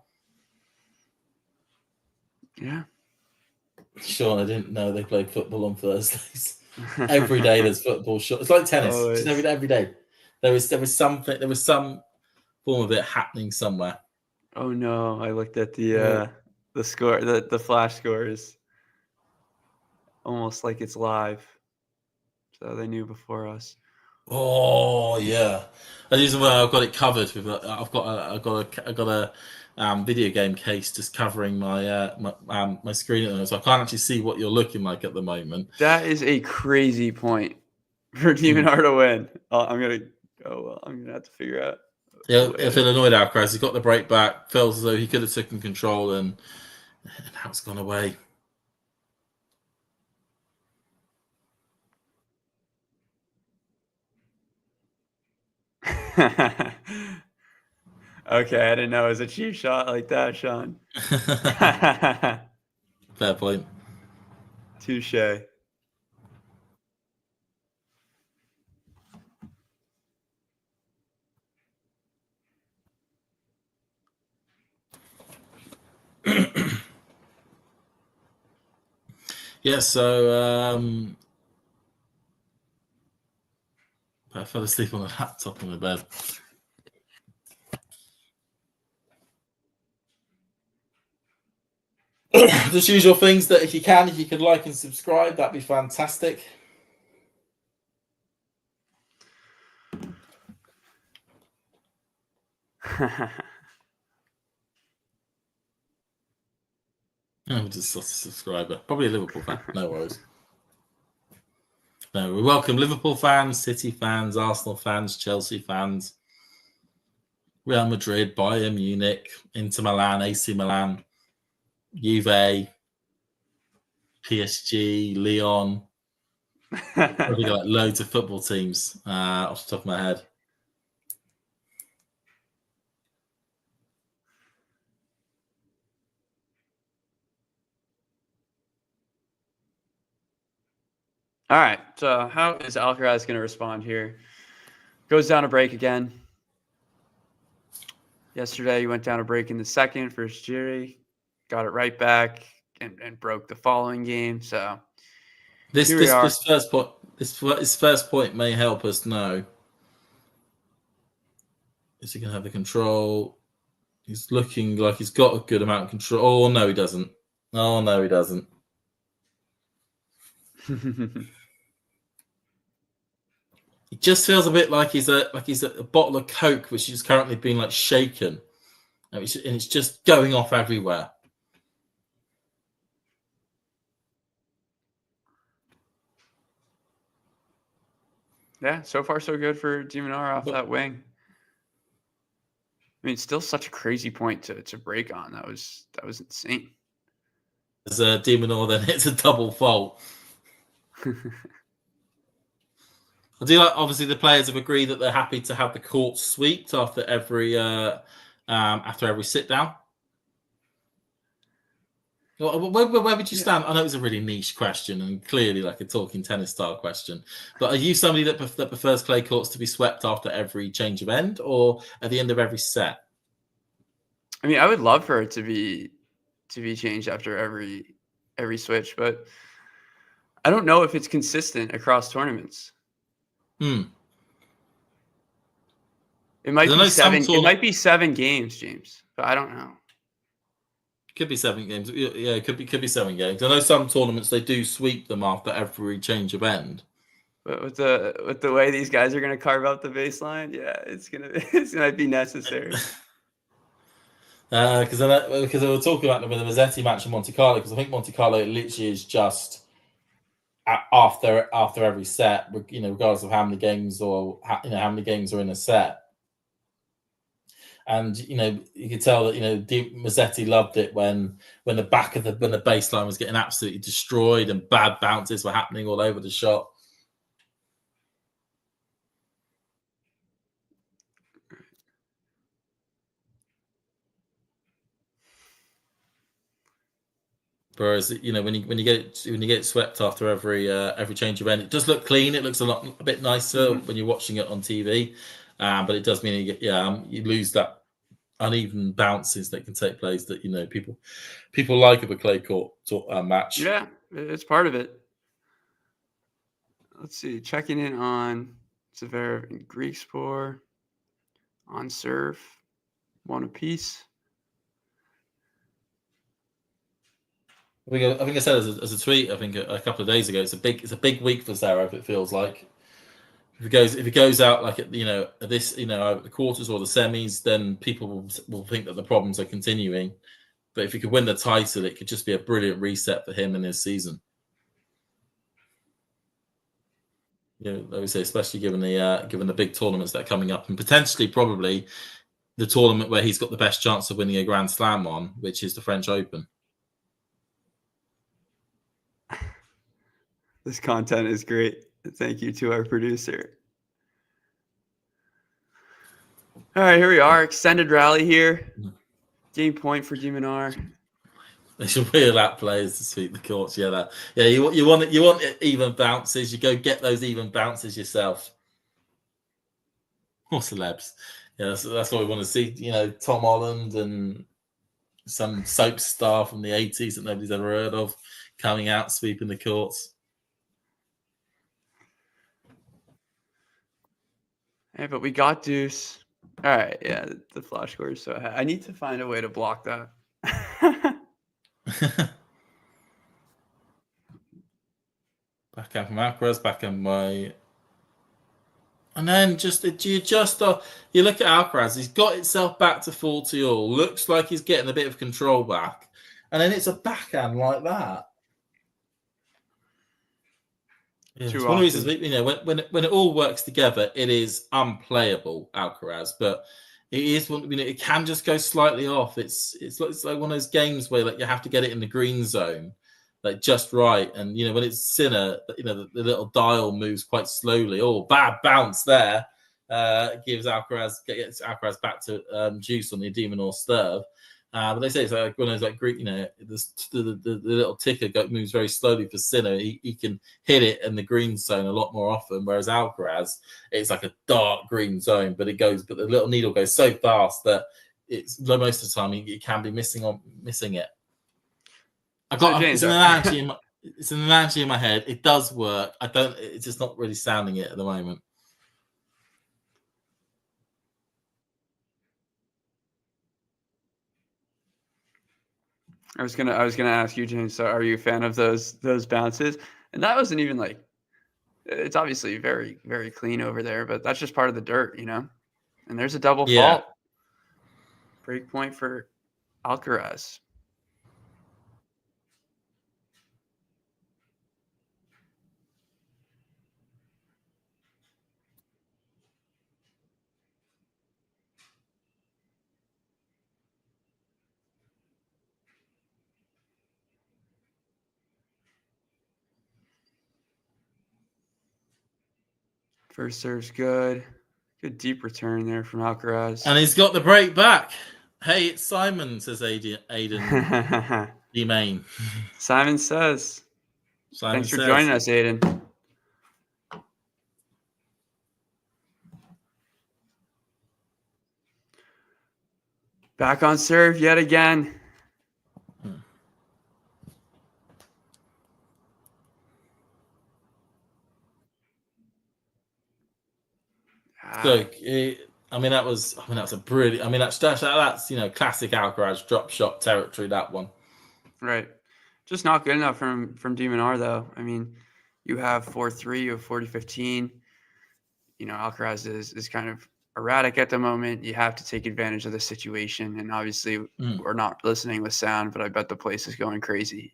Yeah. Sean, I didn't know they played football on Thursdays. Every day there's football. It's like tennis. Oh, Just every day. There was some form of it happening somewhere. Oh no! I looked at the score. The flash score is almost like it's live. So they knew before us. Oh yeah, I've got it covered with. I've got a video game case just covering my screen at the moment, so I can't actually see what you're looking like at the moment. That is a crazy point for De Minaur to win. I'm gonna have to figure out. Yeah, if it annoyed Alcaraz, he got the break back. Felt as though he could have taken control, and now it's gone away. Okay, I didn't know it was a cheap shot like that, Sean. Fair point. Touche. Yeah, so I fell asleep on the laptop in the bed. Just usual things that if you could like and subscribe, that'd be fantastic. I'm just a subscriber. Probably a Liverpool fan. No worries. No, we welcome Liverpool fans, City fans, Arsenal fans, Chelsea fans, Real Madrid, Bayern Munich, Inter Milan, AC Milan, Juve, PSG, Lyon. Probably got loads of football teams off the top of my head. All right. So how is Alcaraz going to respond here? Goes down a break again. Yesterday, he went down a break in the second for Jiri, got it right back, and broke the following game. So this first point may help us know. Is he going to have the control? He's looking like he's got a good amount of control. Oh no, he doesn't. Oh no, he doesn't. It just feels a bit like he's a bottle of Coke which is currently being like shaken, and it's just going off everywhere. Yeah, so far so good for De Minaur off that wing. I mean, still such a crazy point to break on. That was insane. As De Minaur then hits a double fault. I do like. Obviously, the players have agreed that they're happy to have the court swept after every sit down. Where would you stand? I know it's a really niche question and clearly like a talking tennis style question, but are you somebody that prefers clay courts to be swept after every change of end or at the end of every set? I mean, I would love for it to be changed after every switch, but I don't know if it's consistent across tournaments. Hmm. It might I be know some 7. It might be 7 games, James, but I don't know. Could be 7 games. Yeah, it could be 7 games. I know some tournaments they do sweep them after every change of end. But with the way these guys are going to carve out the baseline, yeah, it's gonna be necessary. Because I was talking about the Mazzetti match in Monte Carlo, because I think Monte Carlo literally is just after every set, regardless of how many games how many games are in a set. And you could tell that Mazzetti loved it when the baseline was getting absolutely destroyed and bad bounces were happening all over the shot. Whereas when you get it swept after every change of end, it does look clean. It looks a bit nicer when you're watching it on TV, but it does mean you lose that uneven bounces that can take place that people like of a clay court match. Yeah, it's part of it. Let's see. Checking in on Zverev and Griekspoor on serve, 1 apiece. I think I said as a tweet. I think a couple of days ago. It's a big week for Zverev. It feels like if he goes out like at the quarters or the semis, then people will think that the problems are continuing. But if he could win the title, it could just be a brilliant reset for him in his season. Like we say, especially given the big tournaments that are coming up, and potentially probably the tournament where he's got the best chance of winning a Grand Slam on, which is the French Open. This content is great. Thank you to our producer. All right, here we are. Extended rally here. Game point for de Minaur. They should wheel out players to sweep the courts. Yeah, you want even bounces. You go get those even bounces yourself. Or celebs. Yeah, that's what we want to see. Tom Holland and some soap star from the 80s that nobody's ever heard of coming out sweeping the courts. Hey, but we got deuce. All right, yeah, the flash score is so high. I need to find a way to block that. Backhand from Alcaraz, backhand by... And then you look at Alcaraz, he's got itself back to 40-all. Looks like he's getting a bit of control back. And then it's a backhand like that. Yeah, it's one of the reasons, when it all works together, it is unplayable, Alcaraz. But it is it can just go slightly off. It's like one of those games where you have to get it in the green zone, just right. And when it's Sinner, the little dial moves quite slowly. Oh, bad bounce there. Gets Alcaraz back to juice on the de Minaur serve. But they say it's like one of those Greek, the little ticker moves very slowly for Sinner. He can hit it in the green zone a lot more often, whereas Alcaraz, it's like a dark green zone, but the little needle goes so fast that most of the time you can be missing it. It's an analogy in my head. It does work. It's just not really sounding it at the moment. I was gonna ask you, James. So, are you a fan of those bounces? And that wasn't even it's obviously very, very clean over there, but that's just part of the dirt, And there's a double fault. Break point for Alcaraz. First serve's good. Good deep return there from Alcaraz. And he's got the break back. Hey, it's Simon, says Aiden. D-Main. Simon says. Thanks for joining us, Aiden. Back on serve yet again. So, I mean, that's a brilliant. I mean, that's classic Alcaraz drop shot territory. That one, right? Just not good enough from de Minaur, though. I mean, you have 4-3, you have 40-15. Alcaraz is kind of erratic at the moment. You have to take advantage of the situation, and obviously we're not listening with sound, but I bet the place is going crazy.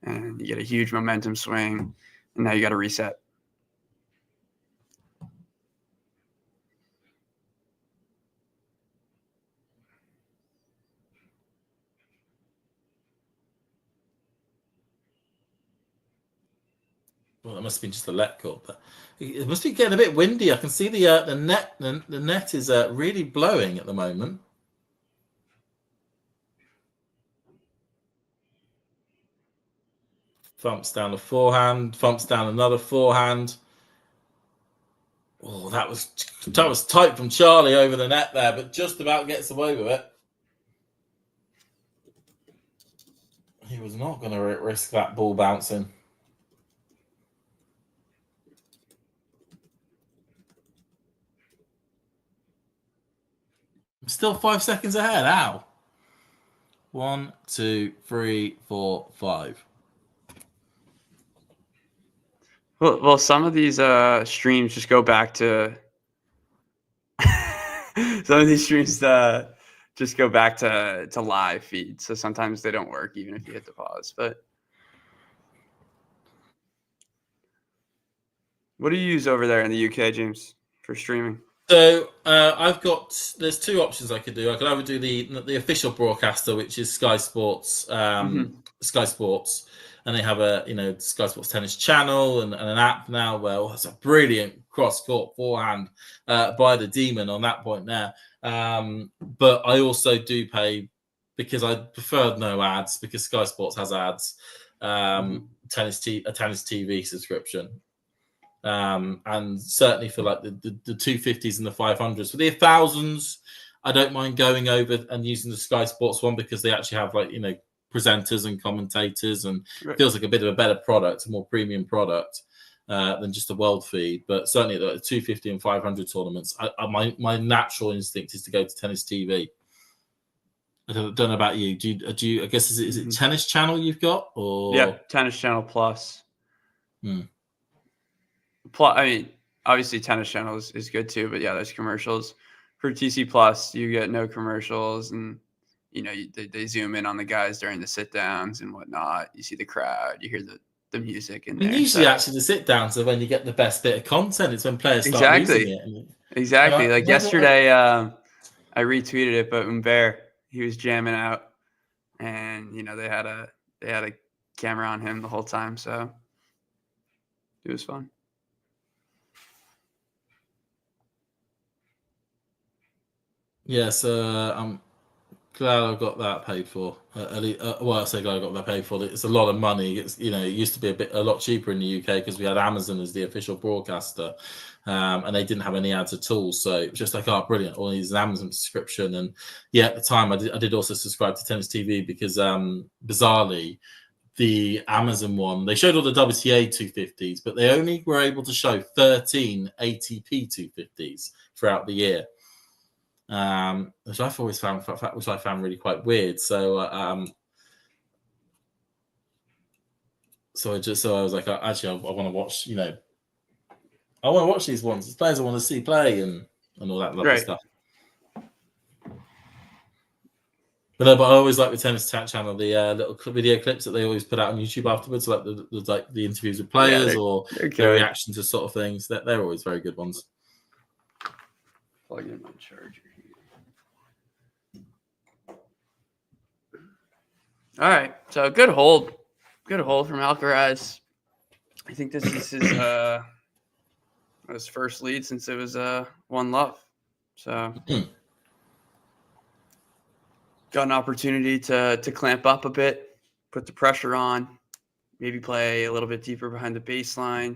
And you get a huge momentum swing, and now you got to reset. well, that must have been just a let call, but it must be getting a bit windy. I can see the net. The net is really blowing at the moment. Thumps down the forehand. Thumps down another forehand. Oh, that was tight from Charlie over the net there, but just about gets away with it. He was not going to risk that ball bouncing. I'm still 5 seconds ahead. Ow. 1, 2, 3, 4, 5. Well, some of these streams just go back to some of these streams just go back to live feed. So sometimes they don't work even if you hit the pause. But what do you use over there in the UK, James, for streaming? So there's two options I could do. I could either do the official broadcaster, which is Sky Sports, Sky Sports, and they have a Sky Sports Tennis channel and an app now. Well, that's a brilliant cross-court forehand by the Demon on that point there. But I also do pay, because I prefer no ads, because Sky Sports has ads. A tennis TV subscription. And certainly for like the 250s and the 500s. For the 1000s, I don't mind going over and using the Sky Sports one, because they actually have presenters and commentators, and it feels like a bit of a better product, a more premium product than just a world feed. But certainly the 250 and 500 tournaments, my natural instinct is to go to Tennis TV. I don't know about you. Do you? I guess is it Tennis Channel you've got, or yeah, Tennis Channel Plus. I mean, obviously Tennis Channel is good too, but yeah, there's commercials. For TC Plus, you get no commercials, and they zoom in on the guys during the sit downs and whatnot. You see the crowd, you hear the music, and usually actually the sit downs are when you get the best bit of content. It's when players start using it. Exactly. Like yesterday, I retweeted it, but Humbert, he was jamming out, and they had a camera on him the whole time, so it was fun. Yes, I'm glad I got that paid for. I say glad I got that paid for. It's a lot of money. It's it used to be a lot cheaper in the UK because we had Amazon as the official broadcaster, and they didn't have any ads at all. So it was just like, oh, brilliant! All these Amazon subscription, and yeah, at the time I did also subscribe to Tennis TV because bizarrely, the Amazon one, they showed all the WTA 250s, but they only were able to show 13 ATP 250s throughout the year. Which I've always found, which I found really quite weird. So, I was like, actually, I want to watch. I want to watch these ones. It's players I want to see play and all that lovely stuff. But I always like the Tennis Chat channel, the little video clips that they always put out on YouTube afterwards, like the interviews with players or their reaction to sort of things. They're always very good ones. Plug in my charger. All right, so good hold from Alcaraz. I think this is his first lead since it was 1-love. So got an opportunity to clamp up a bit, put the pressure on, maybe play a little bit deeper behind the baseline,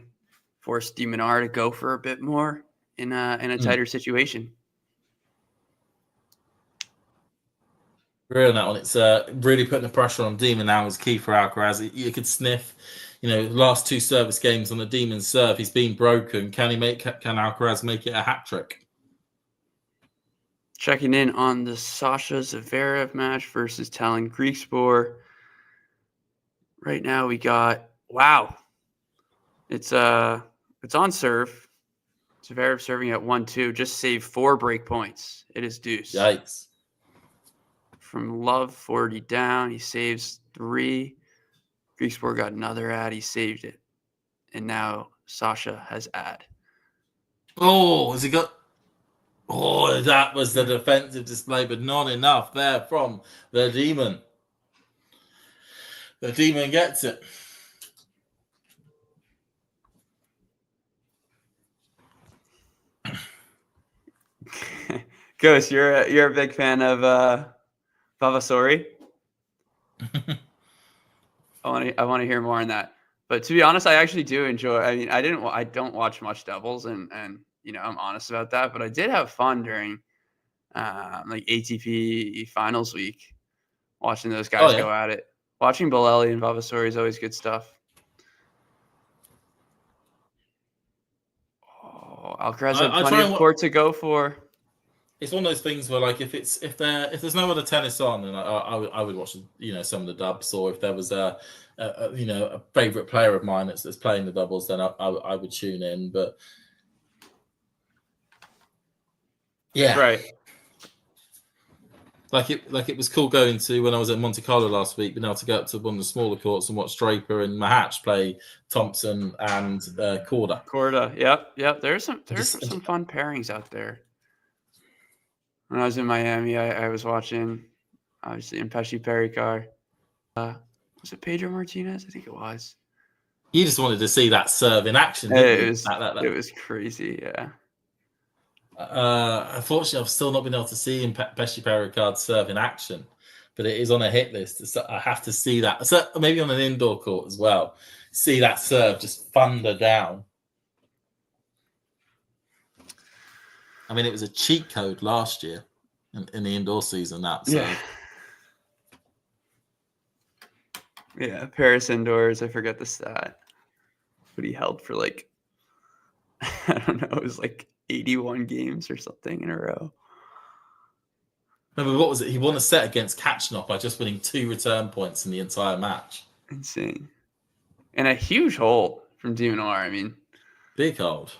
force de Minaur to go for a bit more in a tighter situation. Really on that one, it's really putting the pressure on Demon now is key for Alcaraz. You could sniff, the last 2 service games on the Demons serve, he's been broken. Can Alcaraz make it a hat trick? Checking in on the Sasha Zverev match versus Talon Griekspoor. Right now we got it's on serve. Zverev serving at 1-2, just saved 4 break points. It is deuce. Yikes. From love 40 down, he saves 3. Griekspoor got another ad, he saved it. And now Sasha has ad. Oh, has he got... Oh, that was the defensive display, but not enough there from the Demon. The Demon gets it. Ghost, you're a big fan of Vavasori. I want to hear more on that. But to be honest, I actually do enjoy. I mean, I don't watch much doubles, and I'm honest about that. But I did have fun during like ATP finals week, watching those guys go at it. Watching Bolelli and Vavasori is always good stuff. Oh, Alcaraz had plenty of court to go for. It's one of those things where, like, if there's no other tennis on, then I would watch some of the dubs, or if there was a favorite player of mine that's playing the doubles, then I would tune in. But yeah, right. Like it was cool going to, when I was at Monte Carlo last week, being able to go up to one of the smaller courts and watch Draper and Mahatch play Thompson and Korda. Korda, yep. There's some fun pairings out there. When I was in Miami, I was watching, obviously, Impeshi Pericard. Was it Pedro Martinez? I think it was. You just wanted to see that serve in action, didn't you? It was crazy, yeah. Unfortunately, I've still not been able to see Impeshi Pericard serve in action, but it is on a hit list. So I have to see that. So maybe on an indoor court as well. See that serve just thunder down. I mean, it was a cheat code last year in the indoor season. Yeah, Paris indoors. I forget the stat, but he held for like, I don't know, it was like 81 games or something in a row. Remember, what was it? He won a set against Kachanov by just winning 2 return points in the entire match. Insane. And a huge hold from de Minaur. I mean, big hold.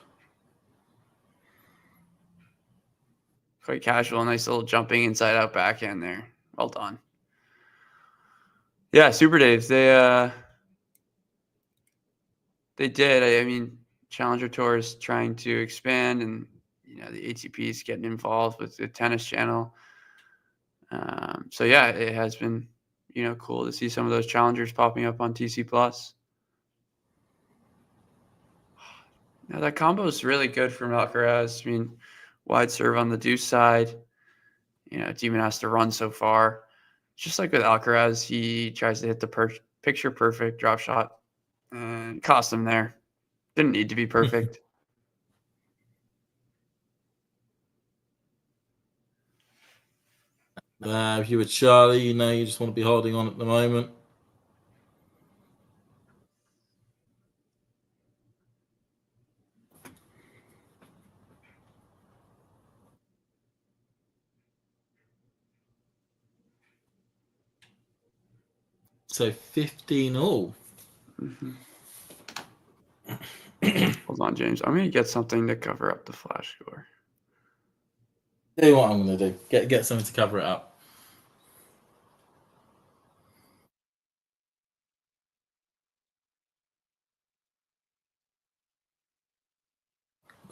Quite casual, nice little jumping inside out backhand there. Well done. Yeah, Super Daves. They did. I mean, Challenger Tour is trying to expand, and the ATP is getting involved with the Tennis Channel. So yeah, it has been cool to see some of those challengers popping up on TC Plus. Now that combo is really good from Alcaraz. I mean, wide serve on the deuce side. Demon has to run so far. Just like with Alcaraz, he tries to hit the picture perfect drop shot, and cost him there. Didn't need to be perfect. If you were Charlie, you just want to be holding on at the moment. So 15 all. Mm-hmm. Hold on, James. I'm going to get something to cover up the flash score. Tell you what I'm going to do. Get something to cover it up.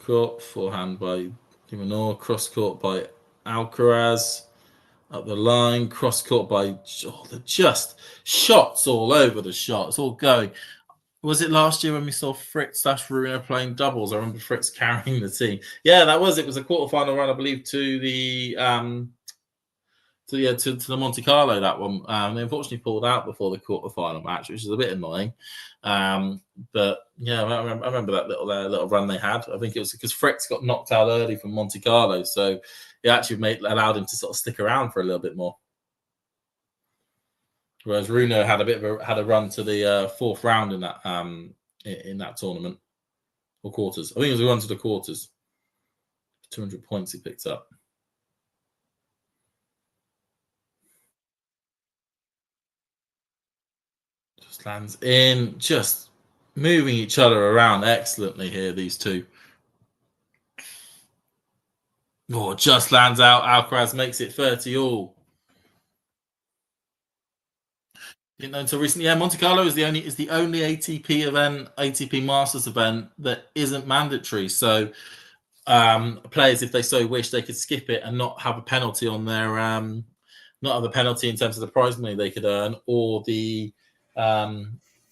Court, forehand by Minaur, cross court by Alcaraz. Up the line, cross court by just shots all over the shot. It's all going. Was it last year when we saw Fritz/Rune playing doubles? I remember Fritz carrying the team. Yeah, that was it. It was a quarterfinal run, I believe, to the to the Monte Carlo. That one. They unfortunately pulled out before the quarterfinal match, which is a bit annoying. But yeah, I remember that little run they had. I think it was because Fritz got knocked out early from Monte Carlo, so it actually allowed him to sort of stick around for a little bit more. Whereas Rune had a run to the fourth round in that tournament, or quarters. I think it was a run to the quarters. 200 points he picked up. Just lands in, just moving each other around excellently here, these two. Oh, just lands out. Alcaraz makes it 30 all. Didn't know until recently. Yeah, Monte Carlo is the only ATP event, ATP Masters event that isn't mandatory. So players, if they so wish, they could skip it and not have a penalty on their not have a penalty in terms of the prize money they could earn, or the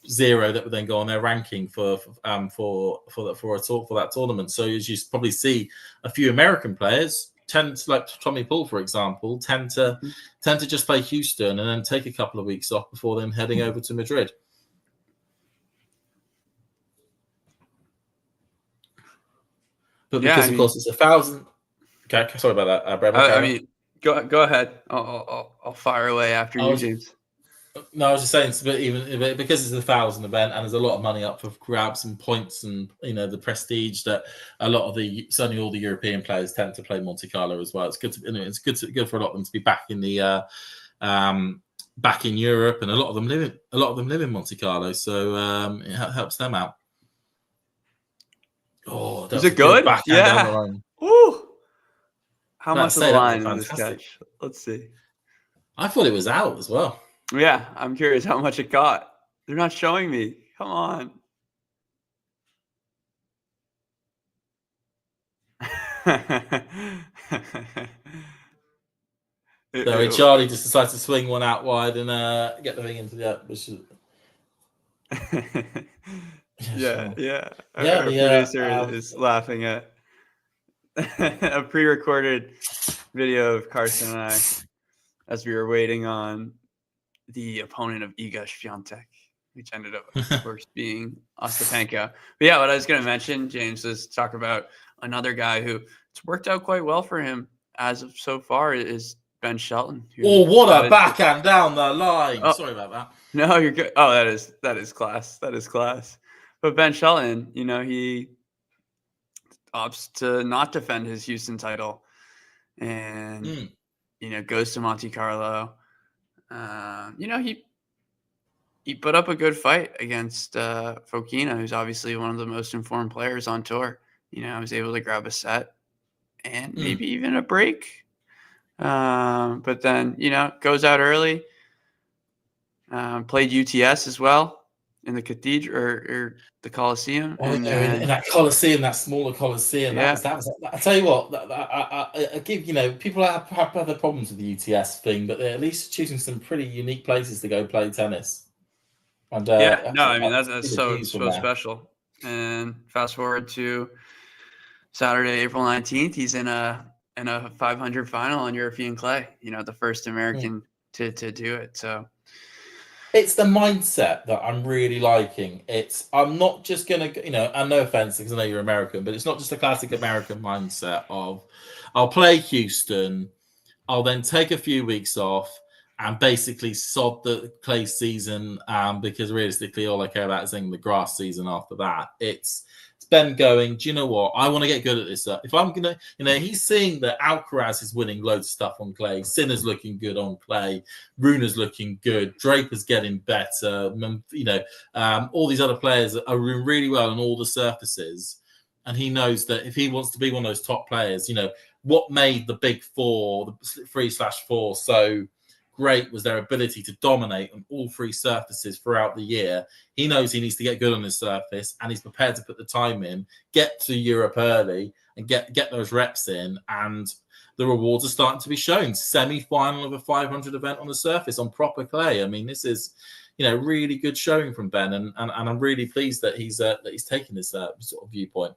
zero that would then go on their ranking for that tournament. So as you probably see, a few American players tend to, like Tommy Paul, for example, tend to just play Houston and then take a couple of weeks off before then heading over to Madrid. But because of course it's 1,000. Okay, sorry about that, Brad. I mean, go ahead. I'll fire away after you, James. No, I was just saying, but because it's a 1,000 event and there's a lot of money up for grabs and points, and the prestige that a lot of certainly all the European players tend to play Monte Carlo as well. It's good for a lot of them to be back in the back in Europe, and a lot of them live in Monte Carlo, so it helps them out. Oh, is it good? Yeah. Woo! How much of the line in this catch? Let's see. I thought it was out as well. Yeah, I'm curious how much it got. They're not showing me. Come on. So Charlie just decides to swing one out wide and get the thing into the which is... yeah. Our producer is laughing at a pre-recorded video of Carson and I as we were waiting on the opponent of Iga Świątek, which ended up, of course, being Ostapenko. But yeah, what I was going to mention, James, is talk about another guy who it's worked out quite well for him as of so far is Ben Shelton. Oh, what a backhand down the line! Oh, sorry about that. No, you're good. Oh, that is class. That is class. But Ben Shelton, he opts to not defend his Houston title, and goes to Monte Carlo. He put up a good fight against Fokina, who's obviously one of the most informed players on tour. Was able to grab a set and maybe even a break. But then, goes out early. Played UTS as well in the Cathedral or the Coliseum. In that Coliseum, that smaller Coliseum. Yeah. That was. I tell you what, I give people have other problems with the UTS thing, but they're at least choosing some pretty unique places to go play tennis. And that's so special. And fast forward to Saturday, April 19th, he's in a 500 final on European clay. The first American to do it. So. It's the mindset that I'm really liking. I'm not just going to, and no offense, because I know you're American, but it's not just a classic American mindset of, I'll play Houston, I'll then take a few weeks off and basically sod the clay season, because realistically, all I care about is the grass season after that. It's Ben going, do you know what? I want to get good at this stuff. If I'm going to, he's seeing that Alcaraz is winning loads of stuff on clay. Sinner's looking good on clay. Runer's looking good. Draper's getting better. All these other players are doing really well on all the surfaces. And he knows that if he wants to be one of those top players, what made the big four, the 3/4 so great was their ability to dominate on all three surfaces throughout the year. He knows he needs to get good on his surface, and he's prepared to put the time in, get to Europe early, and get those reps in. And the rewards are starting to be shown. Semi-final of a 500 event on the surface on proper clay. I mean, this is, really good showing from Ben, and I'm really pleased that he's taken this sort of viewpoint.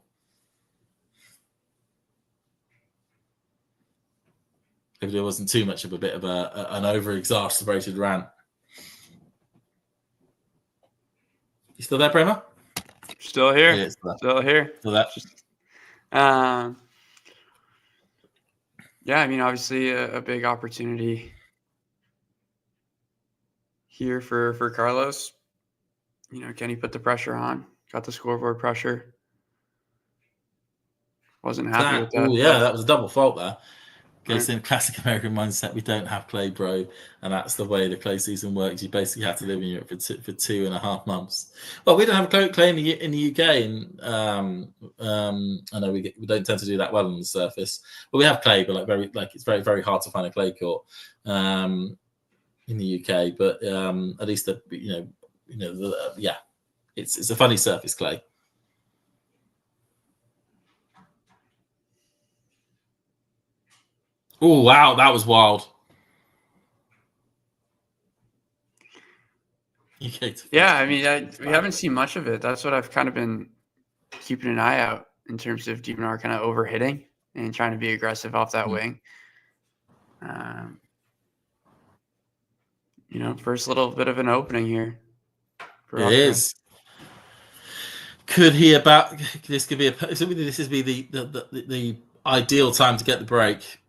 If there wasn't too much of a bit of an over-exasperated rant. You still there, Prema? Still here. Still here. Still there. Yeah, I mean, obviously a big opportunity here for Carlos. You know, can he put the pressure on? Got the scoreboard pressure. Wasn't happy with that. Oh, yeah, that was a double fault there. Goes Right. in classic American mindset. We don't have clay, bro, and that's the way the clay season works. You basically have to live in Europe for 2.5 months. Well, we don't have clay in the UK, and I know we don't tend to do that well on the surface. But we have clay, but it's very very hard to find a clay court in the UK. But at least it's a funny surface clay. Oh, wow, that was wild. Yeah, I mean, we haven't seen much of it. That's what I've kind of been keeping an eye out in terms of de Minaur kind of overhitting and trying to be aggressive off that wing. You know, first little bit of an opening here. It is. Could he this could be the ideal time to get the break.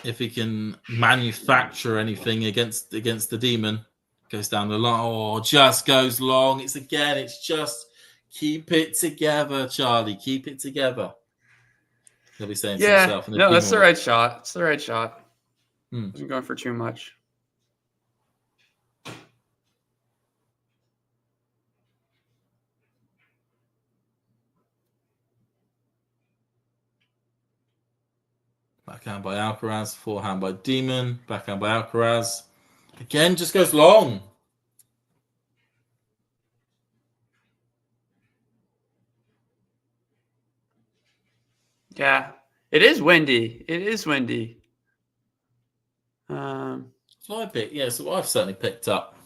If he can manufacture anything against the demon, goes down the line. Oh, just goes long. It's just keep it together, Charlie. Keep it together. He'll be saying to himself. No, that's the right shot. It's the right shot. Wasn't going for too much. Backhand by Alcaraz, forehand by Demon, backhand by Alcaraz. Again, just goes long. Yeah, it is windy. It is windy. So so I've certainly picked up.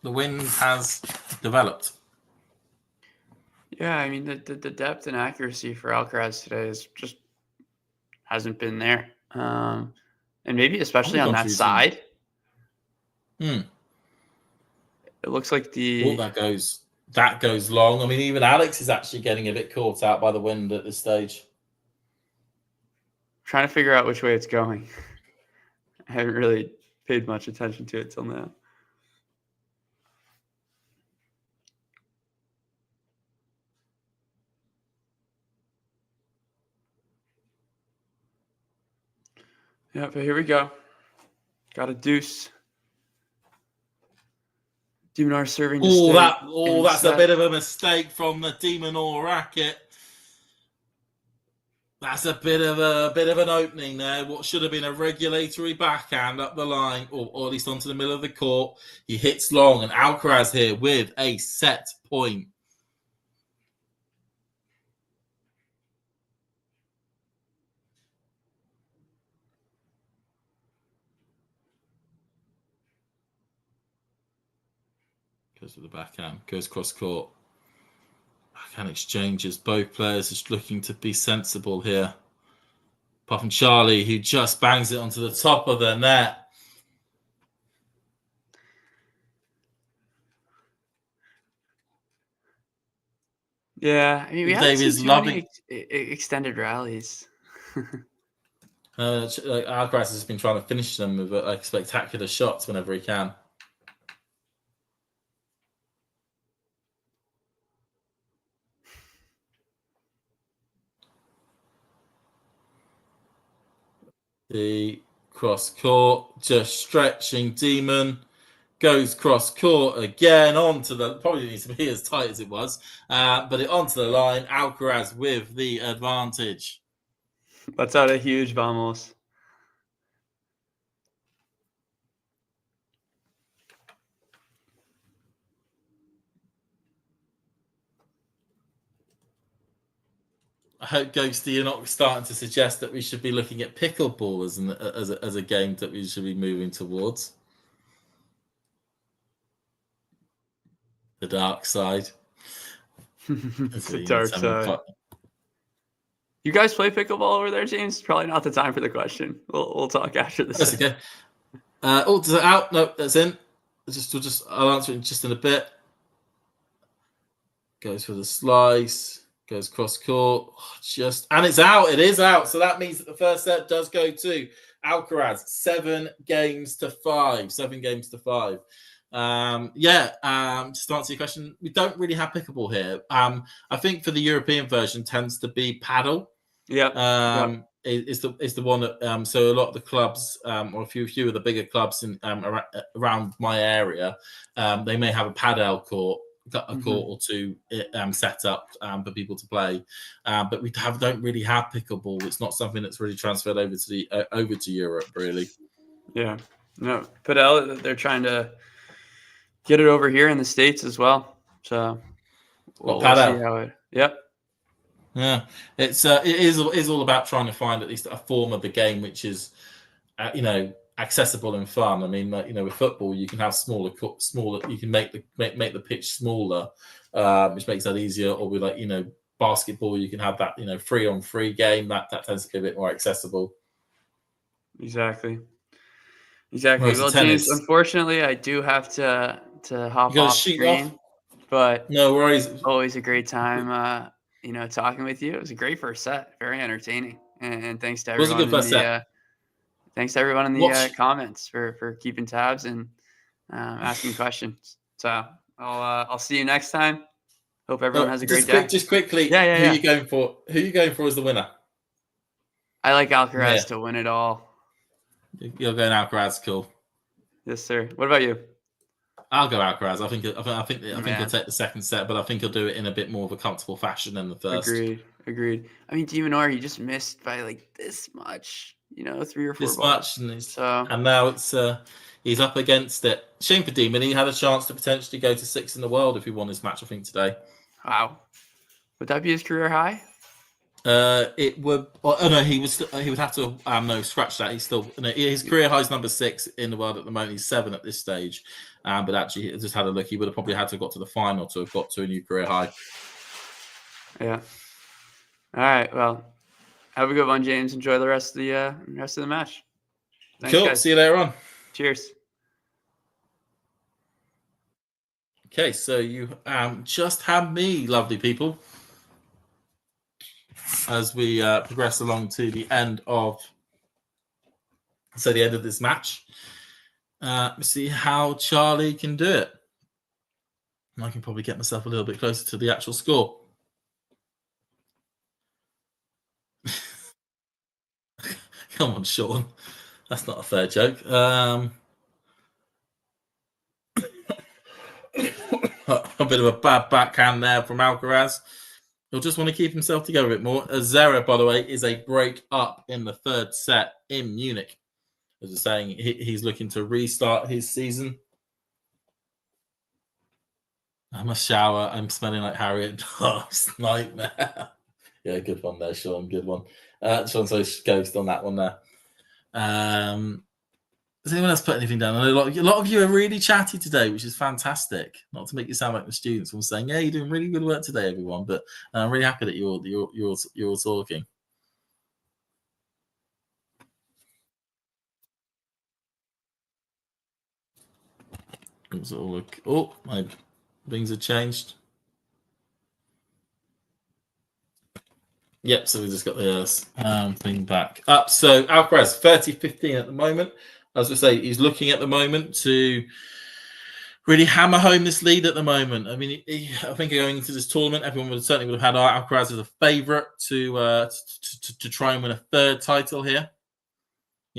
The wind has developed. Yeah, I mean the depth and accuracy for Alcaraz today is just hasn't been there, and maybe especially on that side. It looks like that goes long. I mean, even Alex is actually getting a bit caught out by the wind at this stage. Trying to figure out which way it's going. I haven't really paid much attention to it till now. Yeah, but here we go. Got a deuce. de Minaur serving. That's a bit of a mistake from the de Minaur racket. That's a bit of an opening there. What should have been a regulatory backhand up the line, or at least onto the middle of the court. He hits long, and Alcaraz here with a set point. Goes with the backhand, goes cross court. Backhand exchanges. Both players are looking to be sensible here. Apart from Charlie, who just bangs it onto the top of the net. Yeah, I mean, we haven't seen too many extended rallies. Alcaraz has been trying to finish them with spectacular shots whenever he can. The cross court, just stretching Demon, goes cross court again onto the, probably needs to be as tight as it was, but it onto the line. Alcaraz with the advantage. That's out a huge vamos. I hope, Ghosty, you're not starting to suggest that we should be looking at pickleball as a game that we should be moving towards. The dark side. It's the dark side. You guys play pickleball over there, James? Probably not the time for the question. We'll talk after this. That's okay. Does it out? No, that's in. I'll answer it just in a bit. Goes for the slice. Goes cross court, and it's out. It is out. So that means that the first set does go to Alcaraz, 7-5. 7-5. Just to answer your question, we don't really have pickleball here. I think for the European version tends to be paddle. Is the one that so a lot of the clubs or a few of the bigger clubs in around my area, they may have a paddle court, court or two set up for people to play, but we don't really have pickleball. It's not something that's really transferred over to Europe, really. Yeah, no, padel, they're trying to get it over here in the States as well. So we'll see how it. Yep. Yeah, it is all about trying to find at least a form of the game which is, accessible and fun. I mean, with football, you can have smaller. You can make the pitch smaller, which makes that easier. Or with basketball, you can have that 3-on-3 game that tends to be a bit more accessible. Exactly. Well, James, unfortunately, I do have to hop off screen, but no worries. Always a great time. Talking with you. It was a great first set, very entertaining, and thanks to everyone. Thanks to everyone in the comments for keeping tabs and asking questions. So I'll see you next time. Hope everyone has a great day. Just quickly, Who are you going for? Who are you going for as the winner? I like Alcaraz to win it all. You're going Alcaraz, cool. Yes, sir. What about you? I'll go Alcaraz. I think he'll take the second set, but I think he'll do it in a bit more of a comfortable fashion than the first. Agreed. I mean, de Minaur, he just missed by like this much, 3 or 4 this balls. Much, and now it's he's up against it. Shame for Demon. He had a chance to potentially go to 6 in the world if he won his match, I think, today. Wow. Would that be his career high? It would. Oh no, he would have to scratch that. He's still his career high is number 6 in the world at the moment. He's 7 at this stage. But actually, I just had a look. He would have probably had to have got to the final to have got to a new career high. Yeah. All right. Well, have a good one, James. Enjoy the rest of the match. Thanks, cool. Guys. See you later on. Cheers. Okay, so you just had me, lovely people, as we progress along to the end of this match. See how Charlie can do it. I can probably get myself a little bit closer to the actual score. Come on, Sean. That's not a fair joke. A bit of a bad backhand there from Alcaraz. He'll just want to keep himself together a bit more. Zverev, by the way, is a break up in the third set in Munich. As I was saying, he's looking to restart his season. I must shower. I'm smelling like Harriet Dobbs. Nightmare. Yeah, good one there, Sean. Good one. Sean's so ghost on that one there. Does anyone else put anything down? I know a lot of you are really chatty today, which is fantastic. Not to make you sound like the students. I'm saying, yeah, you're doing really good work today, everyone. But I'm really happy that you're all talking. Oh, my things have changed. Yep, so we just got the thing back up. So Alcaraz, 30-15 at the moment. As I say, he's looking at the moment to really hammer home this lead at the moment. I mean, I think going into this tournament, everyone would have had Alcaraz as a favourite to try and win a third title here.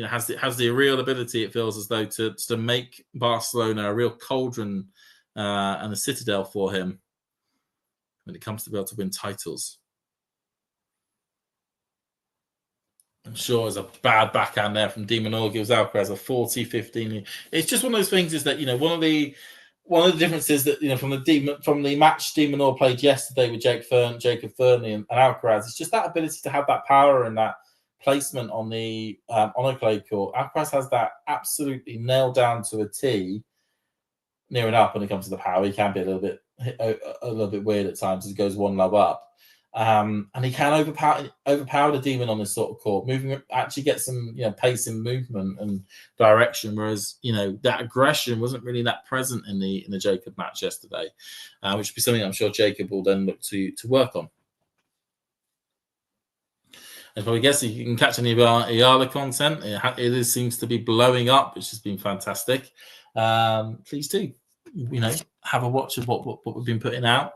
Has the real ability, it feels as though, to make Barcelona a real cauldron and a citadel for him when it comes to be able to win titles. I'm sure it's a bad backhand there from de Minaur gives Alcaraz a 40-15. It's just one of those things is that, one of the differences that, from the match de Minaur played yesterday with Jacob Fernley and Alcaraz, it's just that ability to have that power and that placement on the on a clay court. Alcaraz has that absolutely nailed down to a T, near enough when it comes to the power. He can be a little bit weird at times as he goes one love up. And he can overpower the demon on this sort of court. Actually get some pace in movement and direction, whereas that aggression wasn't really that present in the Jacob match yesterday, which would be something I'm sure Jacob will then look to work on. And probably guess if you can catch any of our Iala content, it seems to be blowing up, which has been fantastic. Please do, have a watch of what we've been putting out.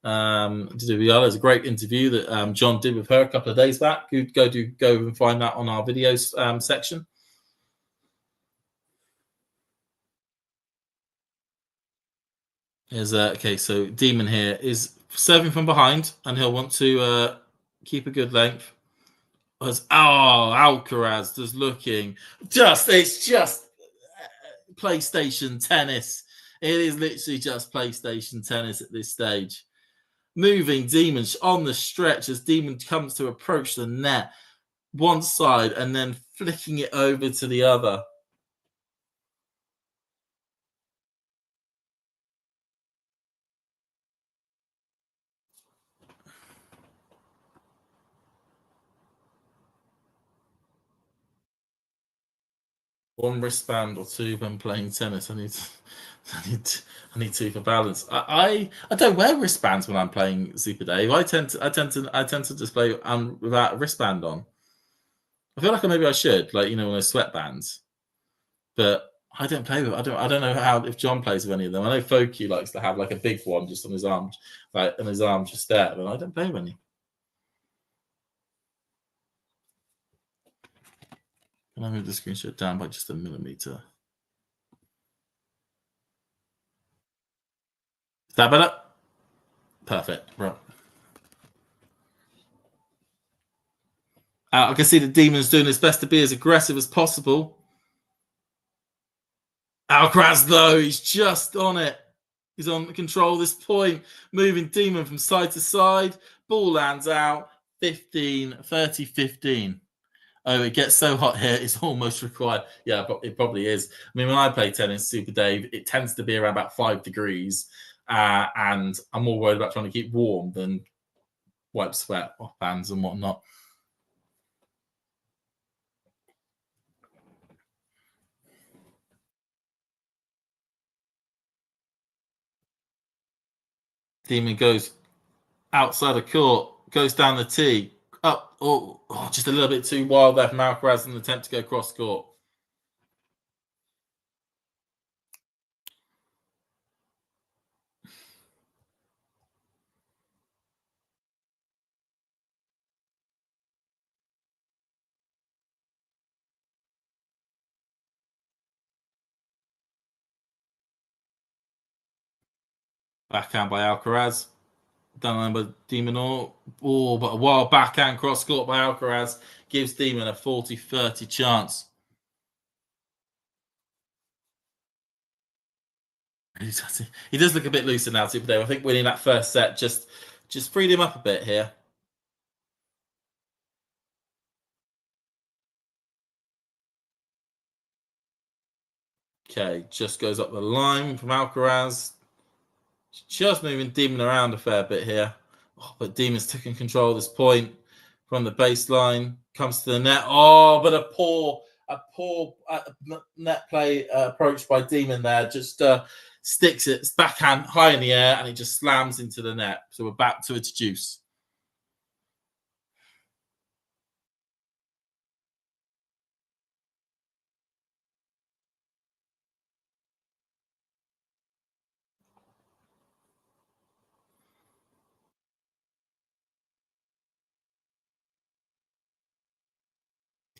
Iala is a great interview that John did with her a couple of days back. Go and find that on our videos section. So Demon here is serving from behind, and he'll want to keep a good length. Alcaraz just looking. It's just PlayStation tennis. It is literally just PlayStation tennis at this stage. Moving Demon on the stretch as Demon comes to approach the net, one side, and then flicking it over to the other. One wristband or two when playing tennis. I need two for balance. I don't wear wristbands when I'm playing Super Dave. I tend to just play without a wristband on. I feel like maybe I should, one of those sweatbands. But I don't play with. I don't know if John plays with any of them. I know Foki likes to have like a big one just on his arm, just there. But I don't play with any. Can I move the screenshot down by just a millimeter? Is that better? Perfect. Right. I can see the Demon's doing his best to be as aggressive as possible. Alcaraz, though, he's just on it. He's on control this point. Moving Demon from side to side. Ball lands out. 30-15. Oh, it gets so hot here, it's almost required. Yeah, it probably is. I mean, when I play tennis, Super Dave, it tends to be around about 5 degrees. And I'm more worried about trying to keep warm than wipe sweat off hands and whatnot. Demon goes outside the court, goes down the tee. Up, just a little bit too wild there from Alcaraz in an attempt to go cross court. Backhand by Alcaraz. Down by Minaur. But a wild backhand cross court by Alcaraz gives Demon a 40-30 chance. He does look a bit looser now, Super Dave. I think winning that first set just freed him up a bit here. Okay, just goes up the line from Alcaraz. Just moving Demon around a fair bit here. But Demon's taking control of this point from the baseline. Comes to the net. But a poor net play approach by Demon there. Just sticks its backhand high in the air and it just slams into the net. So we're back to its juice.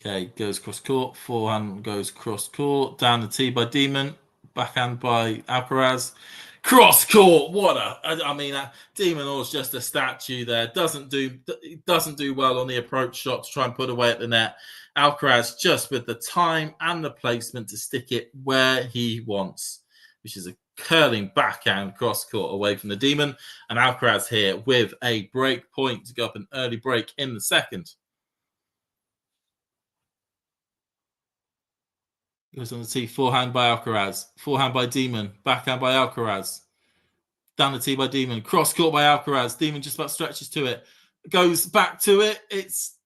Okay, goes cross court. Forehand goes cross court. Down the tee by Demon. Backhand by Alcaraz. Cross court. Demonor's just a statue there. Doesn't do well on the approach shot to try and put away at the net. Alcaraz just with the time and the placement to stick it where he wants, which is a curling backhand cross court away from the Demon. And Alcaraz here with a break point to go up an early break in the second. Goes on the tee, forehand by Alcaraz. Forehand by Demon. Backhand by Alcaraz. Down the tee by Demon. Cross court by Alcaraz. Demon just about stretches to it. Goes back to it. It's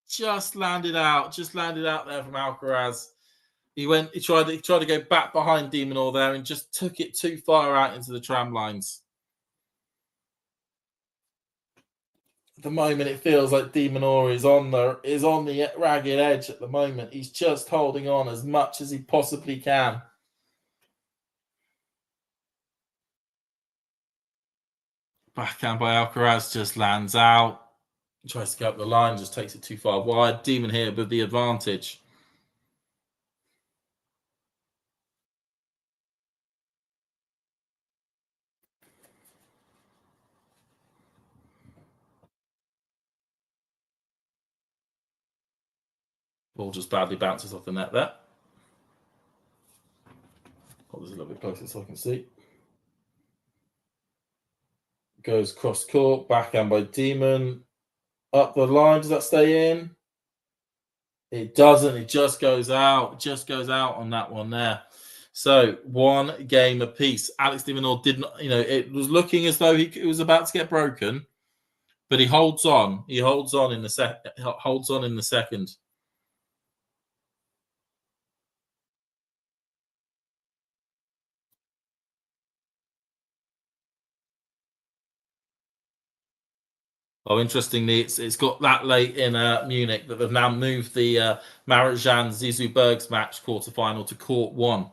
just landed out. Just landed out there from Alcaraz. He tried to go back behind Demonor there and just took it too far out into the tram lines. At the moment, it feels like de Minaur is on the ragged edge at the moment. He's just holding on as much as he possibly can. Backhand by Alcaraz just lands out. Tries to go up the line, just takes it too far wide. Demon here with the advantage. Ball just badly bounces off the net there. Hold this a little bit closer so I can see. Goes cross court, backhand by Demon. Up the line, does that stay in? It doesn't, it just goes out. It just goes out on that one there. So, one game apiece. Alex de Minaur did not, it was looking as though it was about to get broken, but he holds on. He holds on in the second. Oh, interestingly, it's got that late in Munich that they've now moved the Marat-Jean Zizou Bergs match quarterfinal to court 1.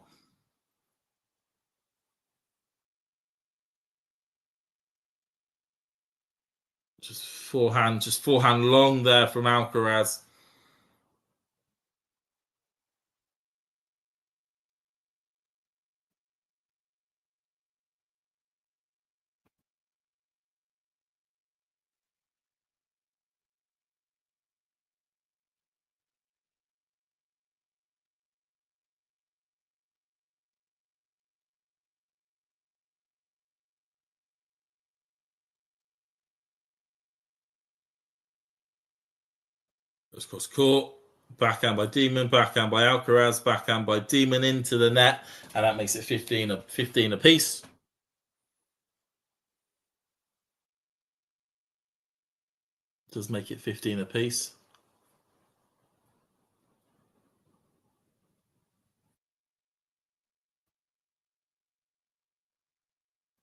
Just forehand long there from Alcaraz. Goes cross court, backhand by Demon, backhand by Alcaraz, backhand by Demon into the net, and that makes it 15 apiece. Does make it 15 apiece.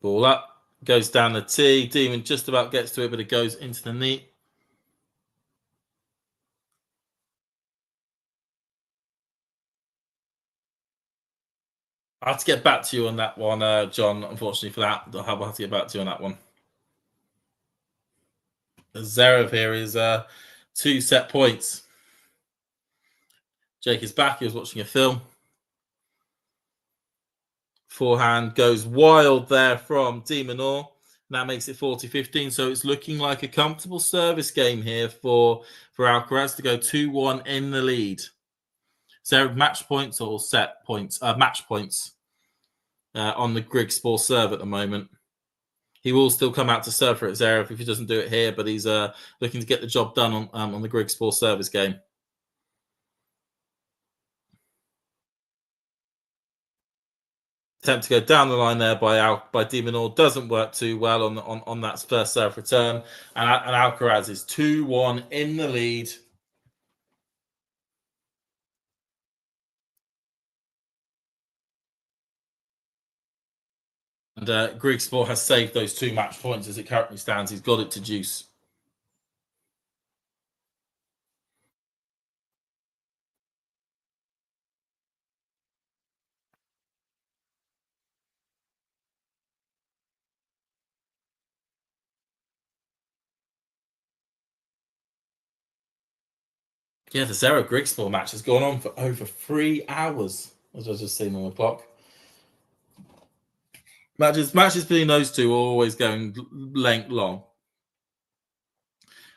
Ball up, goes down the tee. Demon just about gets to it, but it goes into the net. I have to get back to you on that one, John, unfortunately for that. I'll have to get back to you on that one. Zverev here is 2 set points. Jake is back. He was watching a film. Forehand goes wild there from de Minaur. That makes it 40-15. So it's looking like a comfortable service game here for Alcaraz to go 2-1 in the lead. Zverev match points or set points? Match points on the Grigspor serve at the moment. He will still come out to serve for it, Zverev, if he doesn't do it here, but he's looking to get the job done on the Grigspor service game. Attempt to go down the line there by de Minaur doesn't work too well on that first serve return, and Alcaraz is 2-1 in the lead. And Grigspor has saved those 2 match points as it currently stands. He's got it to deuce. Yeah, the Zverev Grigspor match has gone on for over 3 hours, as I've just seen on the clock. Matches between those two are always going long.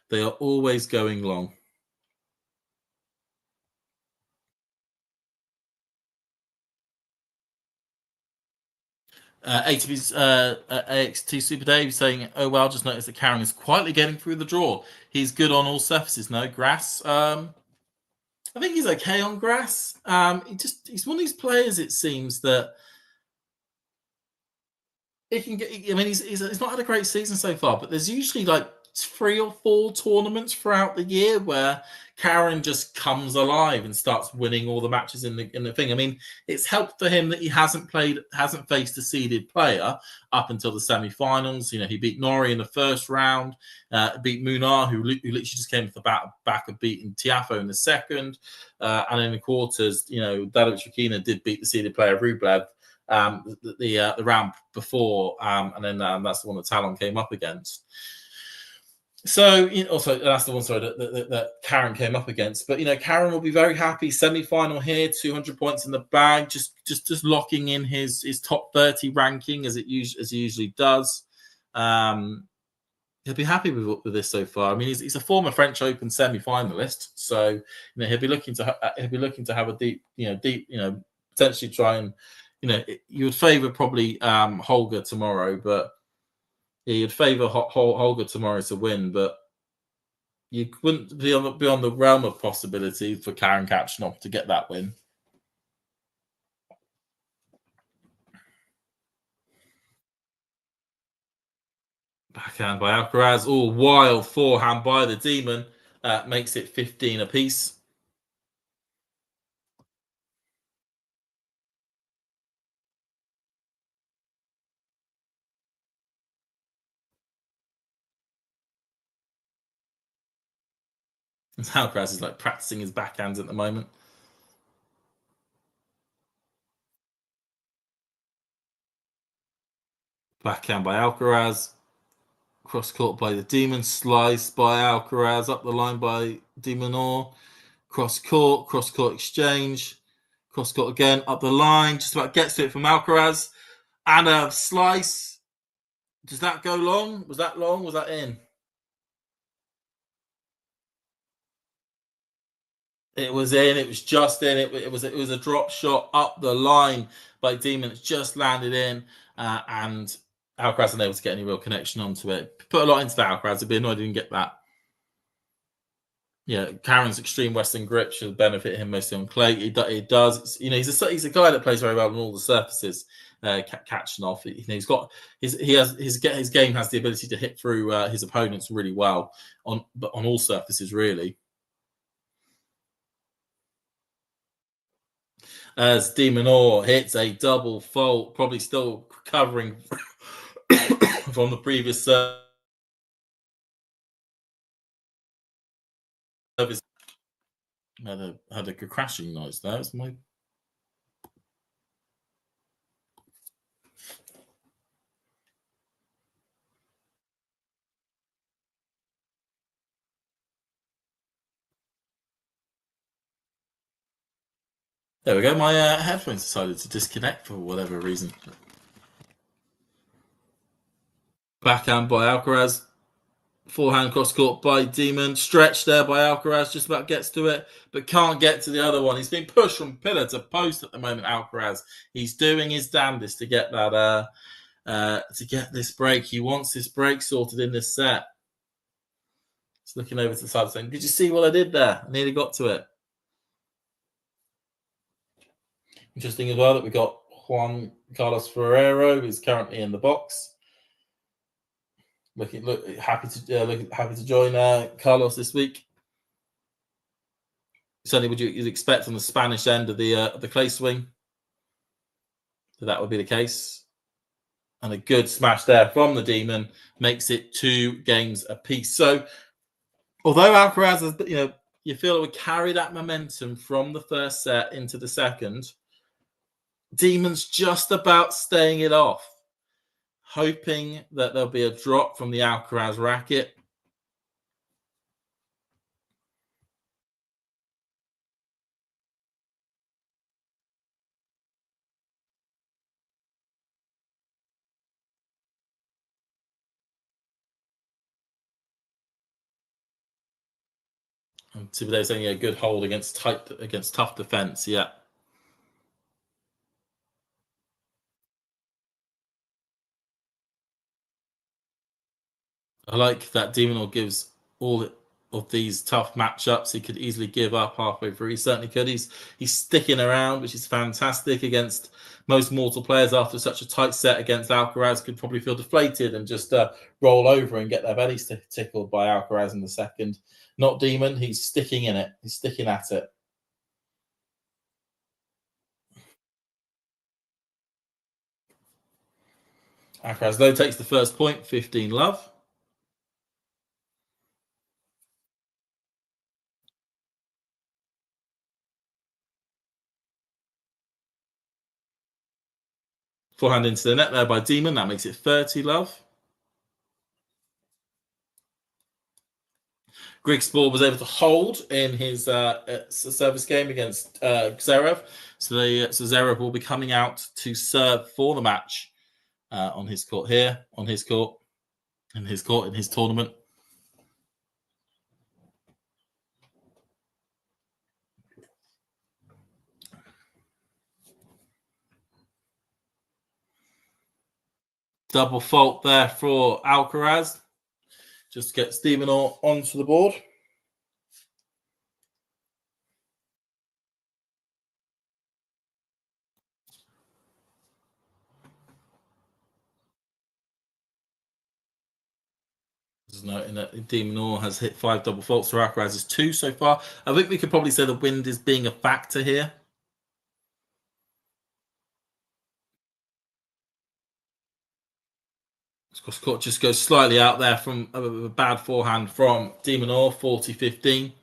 They are always going long. ATP's AXT Super Dave saying, "Oh well, just noticed that Karen is quietly getting through the draw. He's good on all surfaces. No grass. I think he's okay on grass. He's one of these players. It seems that he can get. I mean, he's not had a great season so far, but there's usually like 3 or 4 tournaments throughout the year where Karen just comes alive and starts winning all the matches in the thing. I mean, it's helped for him that he hasn't faced a seeded player up until the semi-finals. You know, he beat Nori in the first round, beat Minaur, who literally just came to the back of beating Tiafoe in the second, and in the quarters, you know, Dadovic Fokina did beat the seeded player Rublev the round before, and then that's the one that Talon came up against. So, you know, also that's the one, sorry, that Karen came up against. But you know, Karen will be very happy. Semi-final here, 200 points in the bag, just locking in his top 30 ranking as he usually does. He'll be happy with this so far. I mean, he's a former French Open semi-finalist, so you know he'll be looking to have a deep, potentially try and, you know, you would favour probably Holger tomorrow, but you'd favour Holger tomorrow to win, but you wouldn't be on the realm of possibility for Karen Khachanov to get that win. Backhand by Alcaraz. Oh, wild forehand by the Demon. Makes it 15 apiece. Alcaraz is like practicing his backhands at the moment. Backhand by Alcaraz. Cross court by the Demon. Slice by Alcaraz. Up the line by de Minaur. Cross court exchange. Cross court again. Up the line. Just about gets to it from Alcaraz. And a slice. Does that go long? Was that long? Was that in? It was in. It was just in. It was a drop shot up the line by Demon. It's just landed in, and Alcaraz wasn't able to get any real connection onto it. Put a lot into that, Alcaraz. I'd be annoyed he didn't get that. Yeah, Karen's extreme Western grip should benefit him mostly on clay. It does. You know, he's a guy that plays very well on all the surfaces. Khachanov. You know, he's got his game has the ability to hit through his opponents really well on all surfaces really. As de Minaur hits a double fault, probably still recovering from the previous service. Had a crashing noise there. It's my... There we go. My headphones decided to disconnect for whatever reason. Backhand by Alcaraz. Forehand cross court by Demon. Stretched there by Alcaraz. Just about gets to it, but can't get to the other one. He's being pushed from pillar to post at the moment, Alcaraz. He's doing his damnedest to get that to get this break. He wants this break sorted in this set. He's looking over to the side saying, "Did you see what I did there? I nearly got to it." Interesting as well that we got Juan Carlos Ferrero, who's currently in the box. Happy to join Carlos this week. Certainly, you'd expect on the Spanish end of the clay swing that would be the case. And a good smash there from the Demon makes it 2 games apiece. So, although Alcaraz has, you feel it would carry that momentum from the first set into the second, Demon's just about staying it off, hoping that there'll be a drop from the Alcaraz racket. And Thibodeau's saying a good hold against tough defense. Yeah. I like that de Minaur gives all of these tough matchups. He could easily give up halfway through. He certainly could. He's sticking around, which is fantastic against most mortal players. After such a tight set against Alcaraz, could probably feel deflated and just roll over and get their bellies tickled by Alcaraz in the second. Not Demon. He's sticking in it. He's sticking at it. Alcaraz, though, takes the first point, 15-love. Forehand into the net there by Demon. That makes it 30-love. Grigspor was able to hold in his service game against Zverev. So Zverev will be coming out to serve for the match on his court here, in his tournament. Double fault there for Alcaraz. Just gets Minaur onto the board. Just noting that Minaur has hit 5 double faults for Alcaraz is 2 so far. I think we could probably say the wind is being a factor here. Court just goes slightly out there from a bad forehand from Minaur, 40-15.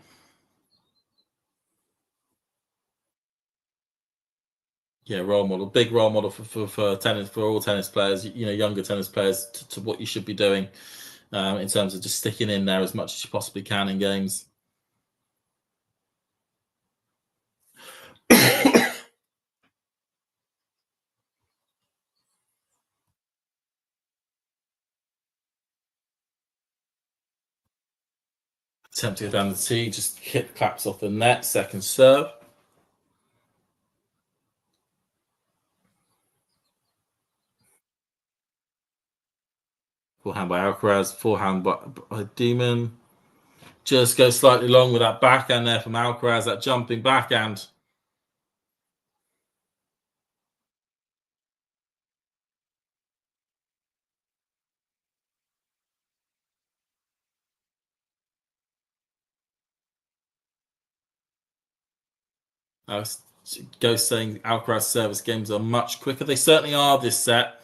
Yeah, role model, big role model for tennis, for all tennis players, younger tennis players, to what you should be doing in terms of just sticking in there as much as you possibly can in games. Attempt to go down the tee, just hit claps off the net, second serve. Forehand by Alcaraz, forehand by Demon. Just goes slightly long with that backhand there from Alcaraz, that jumping backhand. Ghost saying Alcaraz service games are much quicker. They certainly are this set.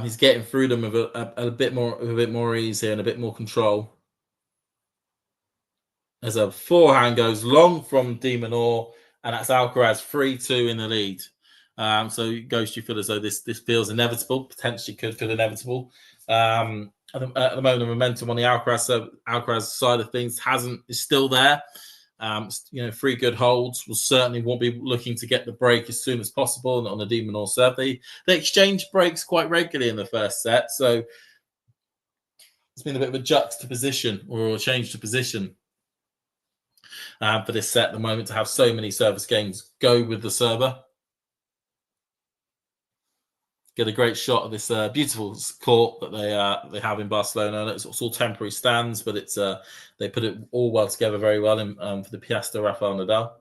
He's getting through them with a bit more ease here and a bit more control. As a forehand goes long from Minaur, and that's Alcaraz 3-2 in the lead. So Ghost, you feel as though this feels inevitable, potentially could feel inevitable. At the moment, the momentum on the Alcaraz side of things is still there. 3 good holds. Will certainly won't be looking to get the break as soon as possible on the Minaur serve. They exchange breaks quite regularly in the first set, so it's been a bit of a juxtaposition or a change to position for this set at the moment, to have so many service games go with the server. Get a great shot of this beautiful court that they have in Barcelona. It's all temporary stands, but it's they put it all well together very well for the Piasta Rafael Nadal.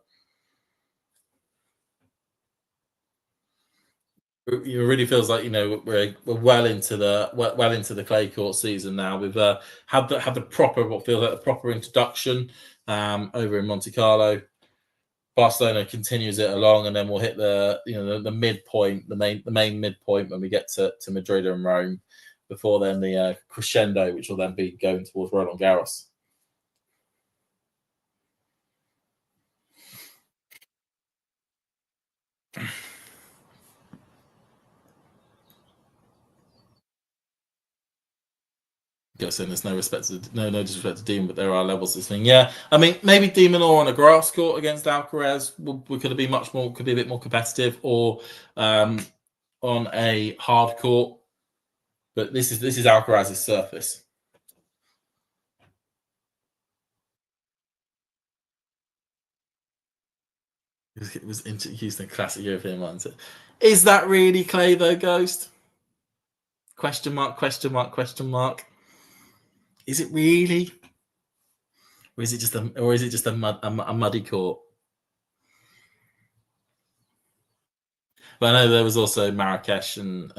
It really feels like we're well into the clay court season now. We've had the proper, what feels like the proper introduction over in Monte Carlo. Barcelona continues it along, and then we'll hit the midpoint, the main midpoint when we get to Madrid and Rome. Before then, the crescendo, which will then be going towards Roland Garros. Saying there's no disrespect to Demon, but there are levels to this thing. Yeah, I mean, maybe Demon or on a grass court against Alcaraz could be a bit more competitive, or on a hard court. But this is Alcaraz's surface. It was used in classic European mindset. Is that really clay though, Ghost? Question mark, question mark, question mark. Is it really? Or is it just a muddy court? But I know there was also Marrakesh and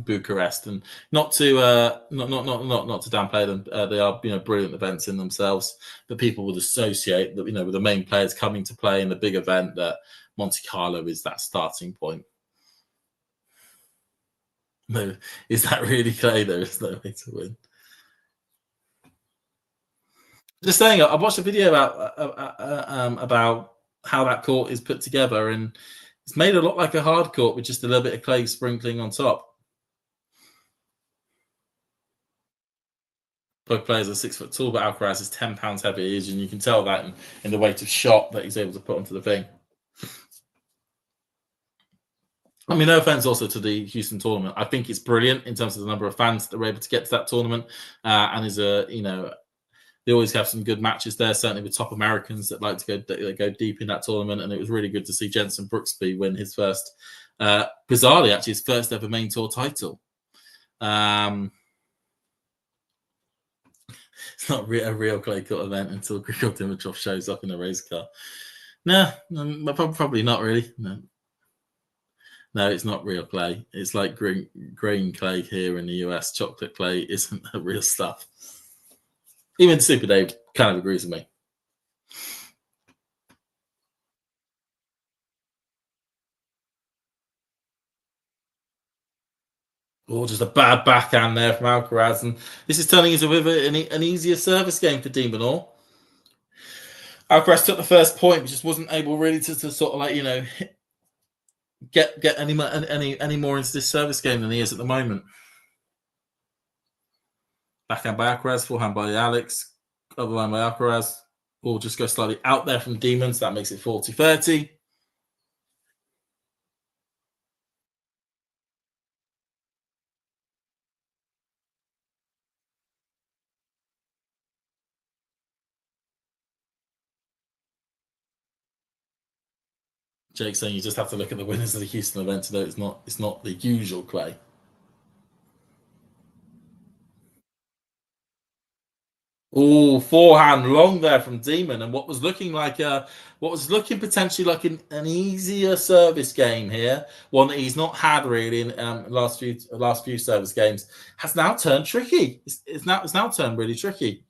Bucharest, and not to downplay them. They are brilliant events in themselves. But people would associate that with the main players coming to play in the big event that Monte Carlo is that starting point. No, is that really Clay? There is no way to win. Just saying, I watched a video about how that court is put together, and it's made a lot like a hard court with just a little bit of clay sprinkling on top. Both players are 6 foot tall, but Alcaraz is 10 pounds heavier, and you can tell that in the weight of shot that he's able to put onto the thing. I mean, no offense also to the Houston tournament. I think it's brilliant in terms of the number of fans that were able to get to that tournament, and is they always have some good matches there, certainly with top Americans that like to go deep in that tournament. And it was really good to see Jenson Brooksby win his first, bizarrely actually, his first ever main tour title. It's not a real clay court event until Grigor Dimitrov shows up in a race car. No, probably not really. No, it's not real clay. It's like green clay here in the US. Chocolate clay isn't the real stuff. Even Super Dave kind of agrees with me. Oh, just a bad backhand there from Alcaraz. And this is turning into an easier service game for de Minaur. Alcaraz took the first point, but just wasn't able really to sort of get any more into this service game than he is at the moment. Backhand by Alcaraz, forehand by Alex, other line by Alcaraz. Ball just goes slightly out there from Demons. That makes it 40-30. Jake saying you just have to look at the winners of the Houston event to know it's not the usual clay. Oh, forehand long there from Demon, and what was looking potentially like an easier service game here, one that he's not had really in last few service games, has now turned tricky. It's now turned really tricky.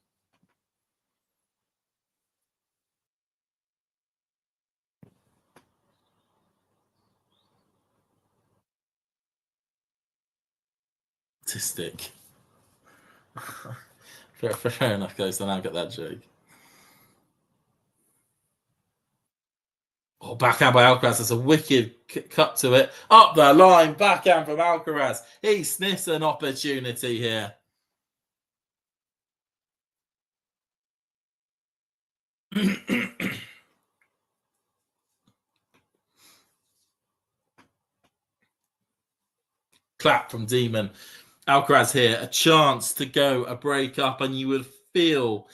Stick. Fair enough, guys. Then I'll get that joke. Oh, backhand by Alcaraz. That's a wicked cut to it. Up the line, backhand from Alcaraz. He sniffs an opportunity here. Clap from Demon. Alcaraz here, a chance to go a break up, and you would feel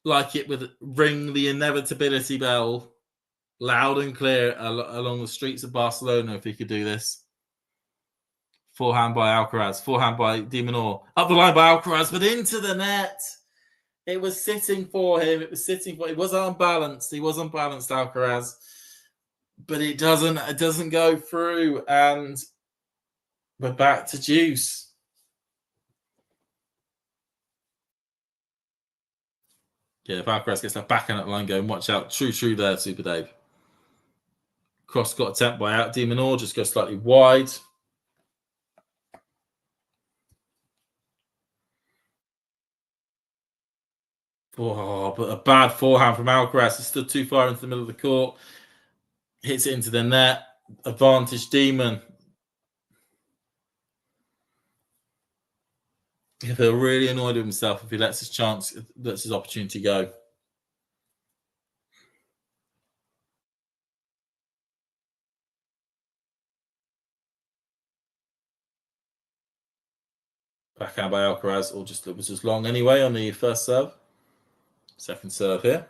like it would ring the inevitability bell loud and clear along the streets of Barcelona if he could do this. Forehand by Alcaraz, forehand by de Minaur. Up the line by Alcaraz, but into the net. It was sitting for him. It was unbalanced. He was unbalanced, Alcaraz. But it doesn't go through, and we're back to deuce. Yeah, if Alcaraz gets that backhand at line going, watch out. True there, Super Dave. Cross got attempt by out. de Minaur just goes slightly wide. Oh, but a bad forehand from Alcaraz. He stood too far into the middle of the court. Hits it into the net. Advantage Demon. He'll feel really annoyed with himself if he lets his opportunity go. Backhand by Alcaraz, or it was just long anyway on the first serve. Second serve here.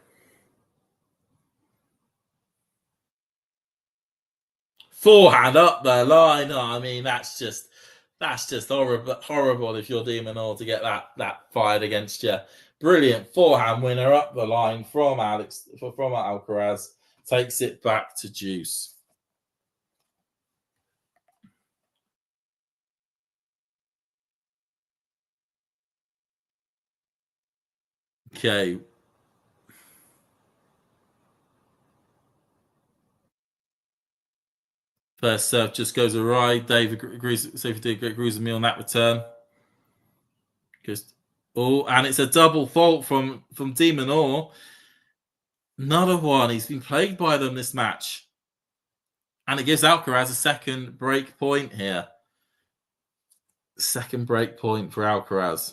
Forehand up the line. Oh, I mean, that's just horrible if you're de Minaur to get that fired against you. Brilliant forehand winner up the line from Alcaraz. Takes it back to deuce. Okay. First serve just goes awry. Dave agrees with me on that return. Just and it's a double fault from de Minaur. Another one. He's been plagued by them this match. And it gives Alcaraz a second break point here. Second break point for Alcaraz.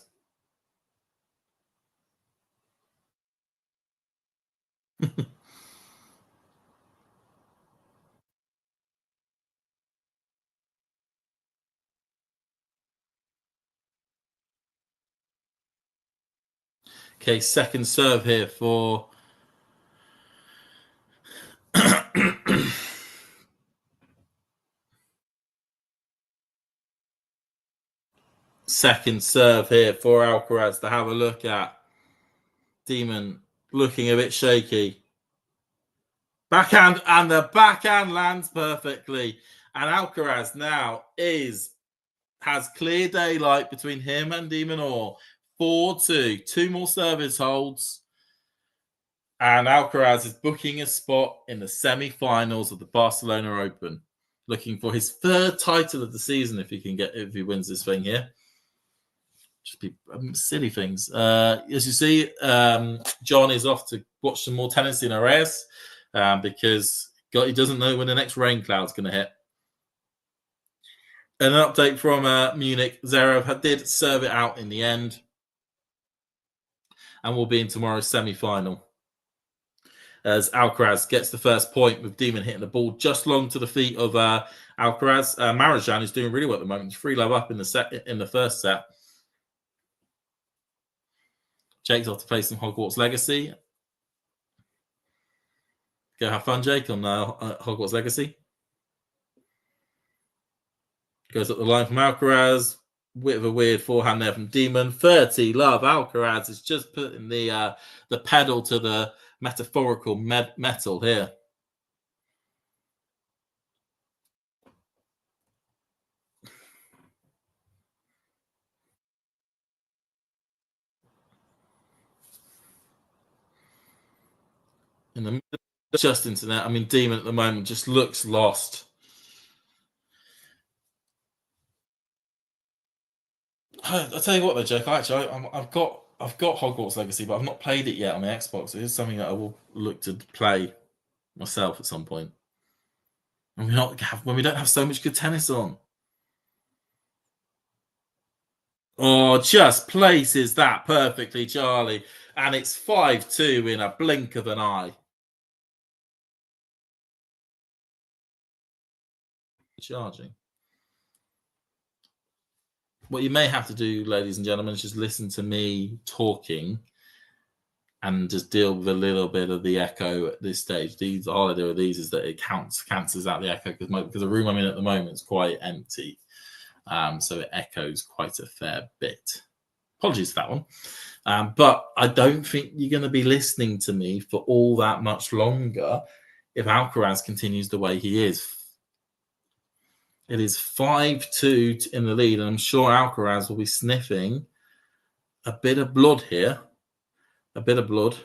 Okay, second serve here for second serve here for Alcaraz to have a look at. Demon looking a bit shaky. Backhand, and the backhand lands perfectly. And Alcaraz now has clear daylight between him and de Minaur. 4-2. 2 more service holds. And Alcaraz is booking a spot in the semi-finals of the Barcelona Open. Looking for his 3rd title of the season if he wins this thing here. Just be silly things. As you see, John is off to watch some more tennis in Arraias because he doesn't know when the next rain cloud's going to hit. And an update from Munich. Zverev did serve it out in the end and will be in tomorrow's semi-final. As Alcaraz gets the first point with Demon hitting the ball just long to the feet of Alcaraz. Marozsan is doing really well at the moment. He's 3-love up in the first set. Jake's off to play some Hogwarts Legacy. Go have fun, Jake, on Hogwarts Legacy. Goes up the line from Alcaraz. Bit of a weird forehand there from Demon. 30-love. Alcaraz is just putting the pedal to the metaphorical metal here. In the middle, just into that. I mean, Demon at the moment just looks lost. I'll tell you what, though, Jake. Actually, I've got Hogwarts Legacy, but I've not played it yet on the Xbox. It is something that I will look to play myself at some point. And when we don't have so much good tennis on. Oh, just places that perfectly, Charlie. And it's 5-2 in a blink of an eye. Charging. What you may have to do, ladies and gentlemen, is just listen to me talking and just deal with a little bit of the echo at this stage. All I do with these is that it cancels out the echo because the room I'm in at the moment is quite empty. So it echoes quite a fair bit. Apologies for that one. But I don't think you're going to be listening to me for all that much longer if Alcaraz continues the way he is. It is 5-2 in the lead, and I'm sure Alcaraz will be sniffing a bit of blood here. A bit of blood.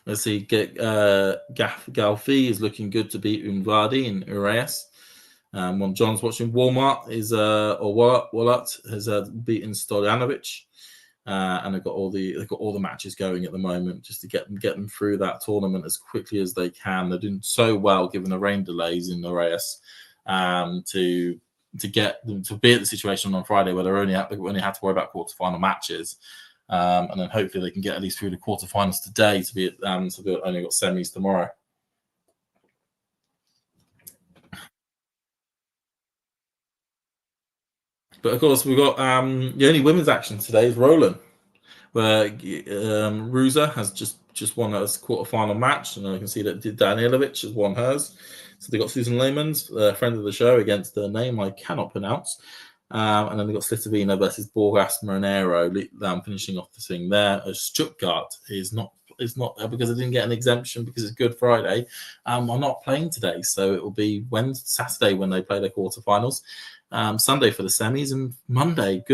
Let's see. Galfi is looking good to beat Umvadi in Uraeus. When John's watching, Walmart Wallet has beaten Stojanovic, and they've got all the matches going at the moment just to get them through that tournament as quickly as they can. They're doing so well given the rain delays in the race to get them to be at the situation on Friday where they only had to worry about quarterfinal matches, and then hopefully they can get at least through the quarterfinals today to be at so they've only got semis tomorrow. But of course, we've got the only women's action today is Roland, where Ruza has just won a quarterfinal match, and I can see that Danilovic has won hers. So they got Susan Lehmans, a friend of the show, against a name I cannot pronounce. And then they've got Slitovina versus Borgas Marinero finishing off the thing there. Stuttgart is not because they didn't get an exemption because it's Good Friday. Are not playing today, so it will be Saturday when they play their quarterfinals. Sunday for the semis, and Monday,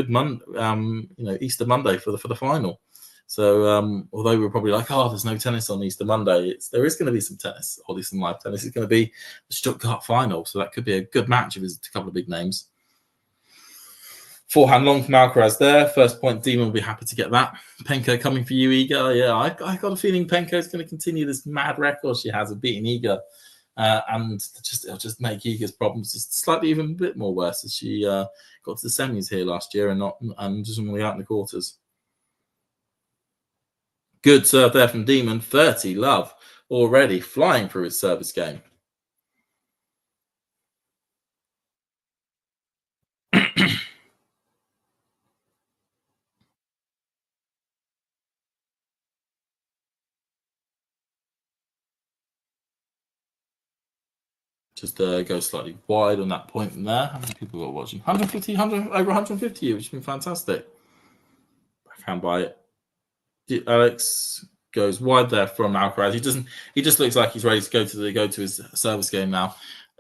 Easter Monday for the final. So although we're probably like, oh, there's no tennis on Easter Monday, there is going to be some tennis, or at least some live tennis. It's going to be the Stuttgart final, so that could be a good match if it's a couple of big names. Forehand long from Alcaraz there. First point, Demon will be happy to get that. Penko coming for you, Iga. Yeah, I got a feeling Penko is going to continue this mad record she has of beating Iga. And it'll just make Iga's problems just slightly even a bit more worse as she got to the semis here last year and just only out in the quarters. Good serve there from Demon. 30 love already flying through his service game. Just go slightly wide on that point there. How many people got watching? 150, over 150, which has been fantastic. Backhand by Alex goes wide there from Alcaraz. He just looks like he's ready to go to his service game now.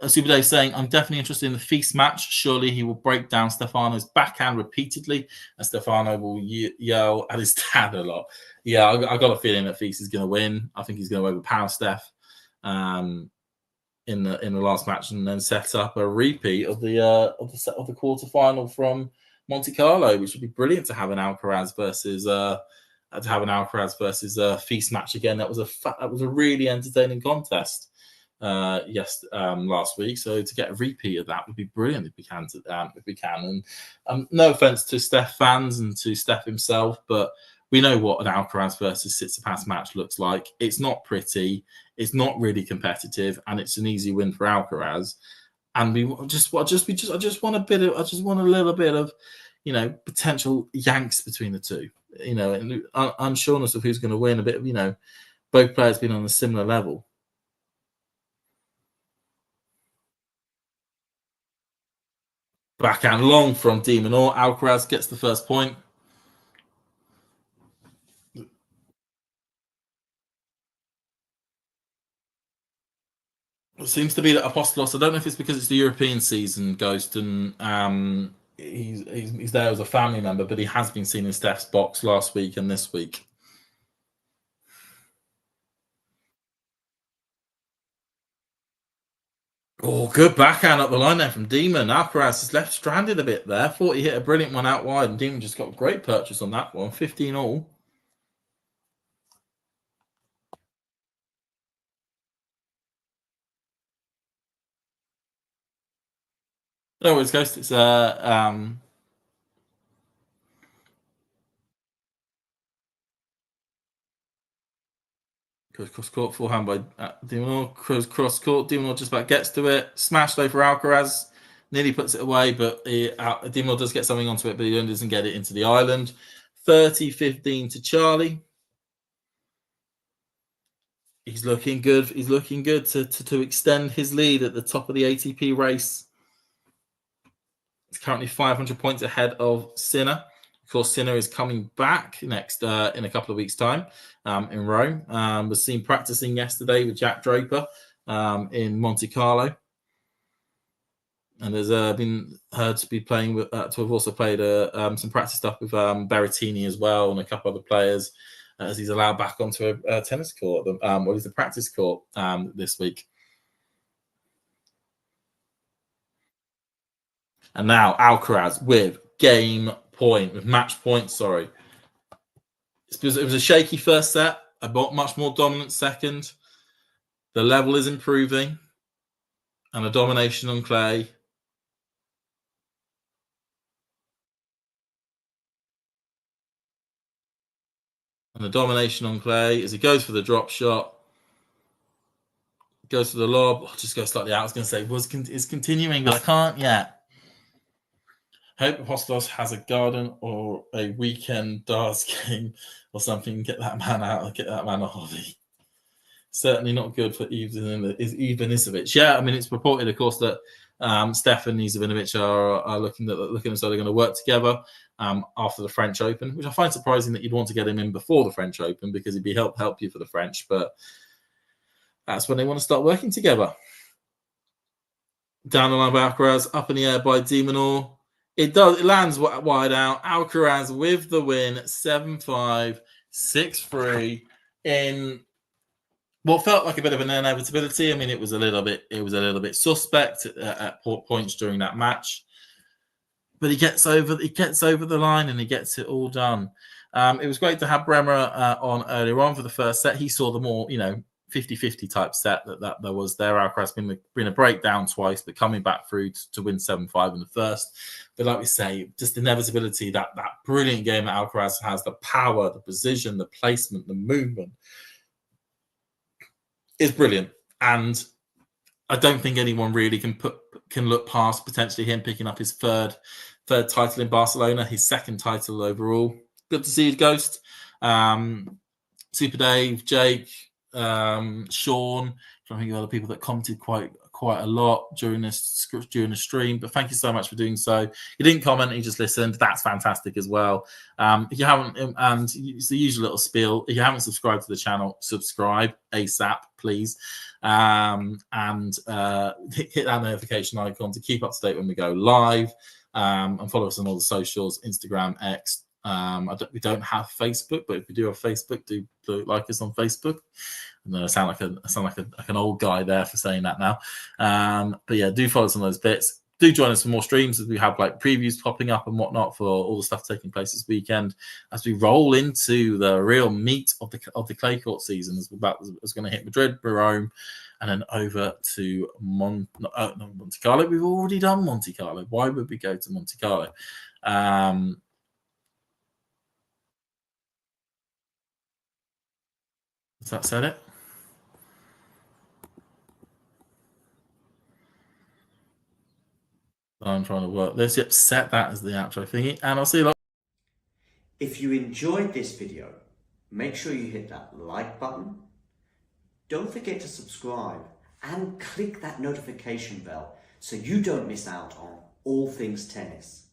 Super Dave saying, I'm definitely interested in the feast match. Surely he will break down Stefano's backhand repeatedly, and Stefano will yell at his dad a lot. Yeah, I got a feeling that Feast is going to win. I think he's going to overpower Steph in the last match, and then set up a repeat of the quarterfinal from Monte Carlo, which would be brilliant to have an Alcaraz versus Feast match again. That was a really entertaining contest. Last week. So to get a repeat of that would be brilliant if we can. And no offense to Steph fans and to Steph himself, but we know what an Alcaraz versus Tsitsipas match looks like. It's not pretty, it's not really competitive, and it's an easy win for Alcaraz. And I just want a little bit of, potential yanks between the two. And unsureness of who's going to win. A bit of, both players being on a similar level. Backhand long from Minaur. Alcaraz gets the first point. It seems to be that Apostolos, I don't know if it's because it's the European season, Ghost, and he's there as a family member, but he has been seen in Steph's box last week and this week. Oh, good backhand up the line there from Demon. Alcaraz is left stranded a bit there. Thought he hit a brilliant one out wide, and Demon just got a great purchase on that one. 15 all. No, it's Ghost. It's cross court, forehand by Minaur. Cross court. Minaur just about gets to it. Smash though for Alcaraz. Nearly puts it away, but Minaur does get something onto it, but he doesn't get it into the island. 30-15 to Charlie. He's looking good. He's looking good to extend his lead at the top of the ATP race. He's currently 500 points ahead of Sinner. Of course, Sinner is coming back next in a couple of weeks' time in Rome. Was seen practicing yesterday with Jack Draper in Monte Carlo, and has been heard to be playing with to have also played some practice stuff with Berrettini as well and a couple other players as he's allowed back onto a tennis court, or he's the practice court this week. And now Alcaraz with match point, sorry. It was a shaky first set, a much more dominant second. The level is improving, and a domination on clay. And the domination on clay as he goes for the drop shot. Goes for the lob. Just go slightly out. I was going to say, is continuing, but I can't yet. Hope Apostolos has a garden or a weekend darts game or something. Get that man out. Get that man a hobby. Certainly not good for Ivan Isevich. Yeah, I mean, it's reported, of course, that Stefan and Ivanovic are looking as though they're going to work together after the French Open, which I find surprising that you'd want to get him in before the French Open because he'd be help you for the French, but that's when they want to start working together. Down the line by Alcaraz, up in the air by Minaur. It lands wide out. Alcaraz with the win, 7-5, 6-3 in what felt like a bit of an inevitability. I mean, it was a little bit suspect at points during that match, but he gets over the line and he gets it all done. It was great to have Bremer on earlier on for the first set. He saw the more 50-50 type set that there was there. Alcaraz been a breakdown twice, but coming back through to win 7-5 in the first. But like we say, just inevitability, that brilliant game that Alcaraz has, the power, the precision, the placement, the movement is brilliant. And I don't think anyone really can look past potentially him picking up his third title in Barcelona, his second title overall. Good to see you, Ghost. Super Dave, Jake, Sean, I think other people that commented quite a lot during the stream, but thank you so much for doing so. You didn't comment, you just listened. That's fantastic as well. If you haven't, and it's the usual little spiel, if you haven't subscribed to the channel, subscribe ASAP, please, and hit that notification icon to keep up to date when we go live, and follow us on all the socials, Instagram, X. We don't have Facebook, but if we do have Facebook, do like us on Facebook. And I sound like an old guy there for saying that now. But yeah, do follow us on those bits. Do join us for more streams as we have like previews popping up and whatnot for all the stuff taking place this weekend as we roll into the real meat of the clay court season. As going to hit Madrid, Rome, and then over to Monte Carlo. We've already done Monte Carlo. Why would we go to Monte Carlo? Has that said it? I'm trying to work this. Yep, set that as the outro thingy, and I'll see you later. If you enjoyed this video, make sure you hit that like button. Don't forget to subscribe and click that notification bell so you don't miss out on all things tennis.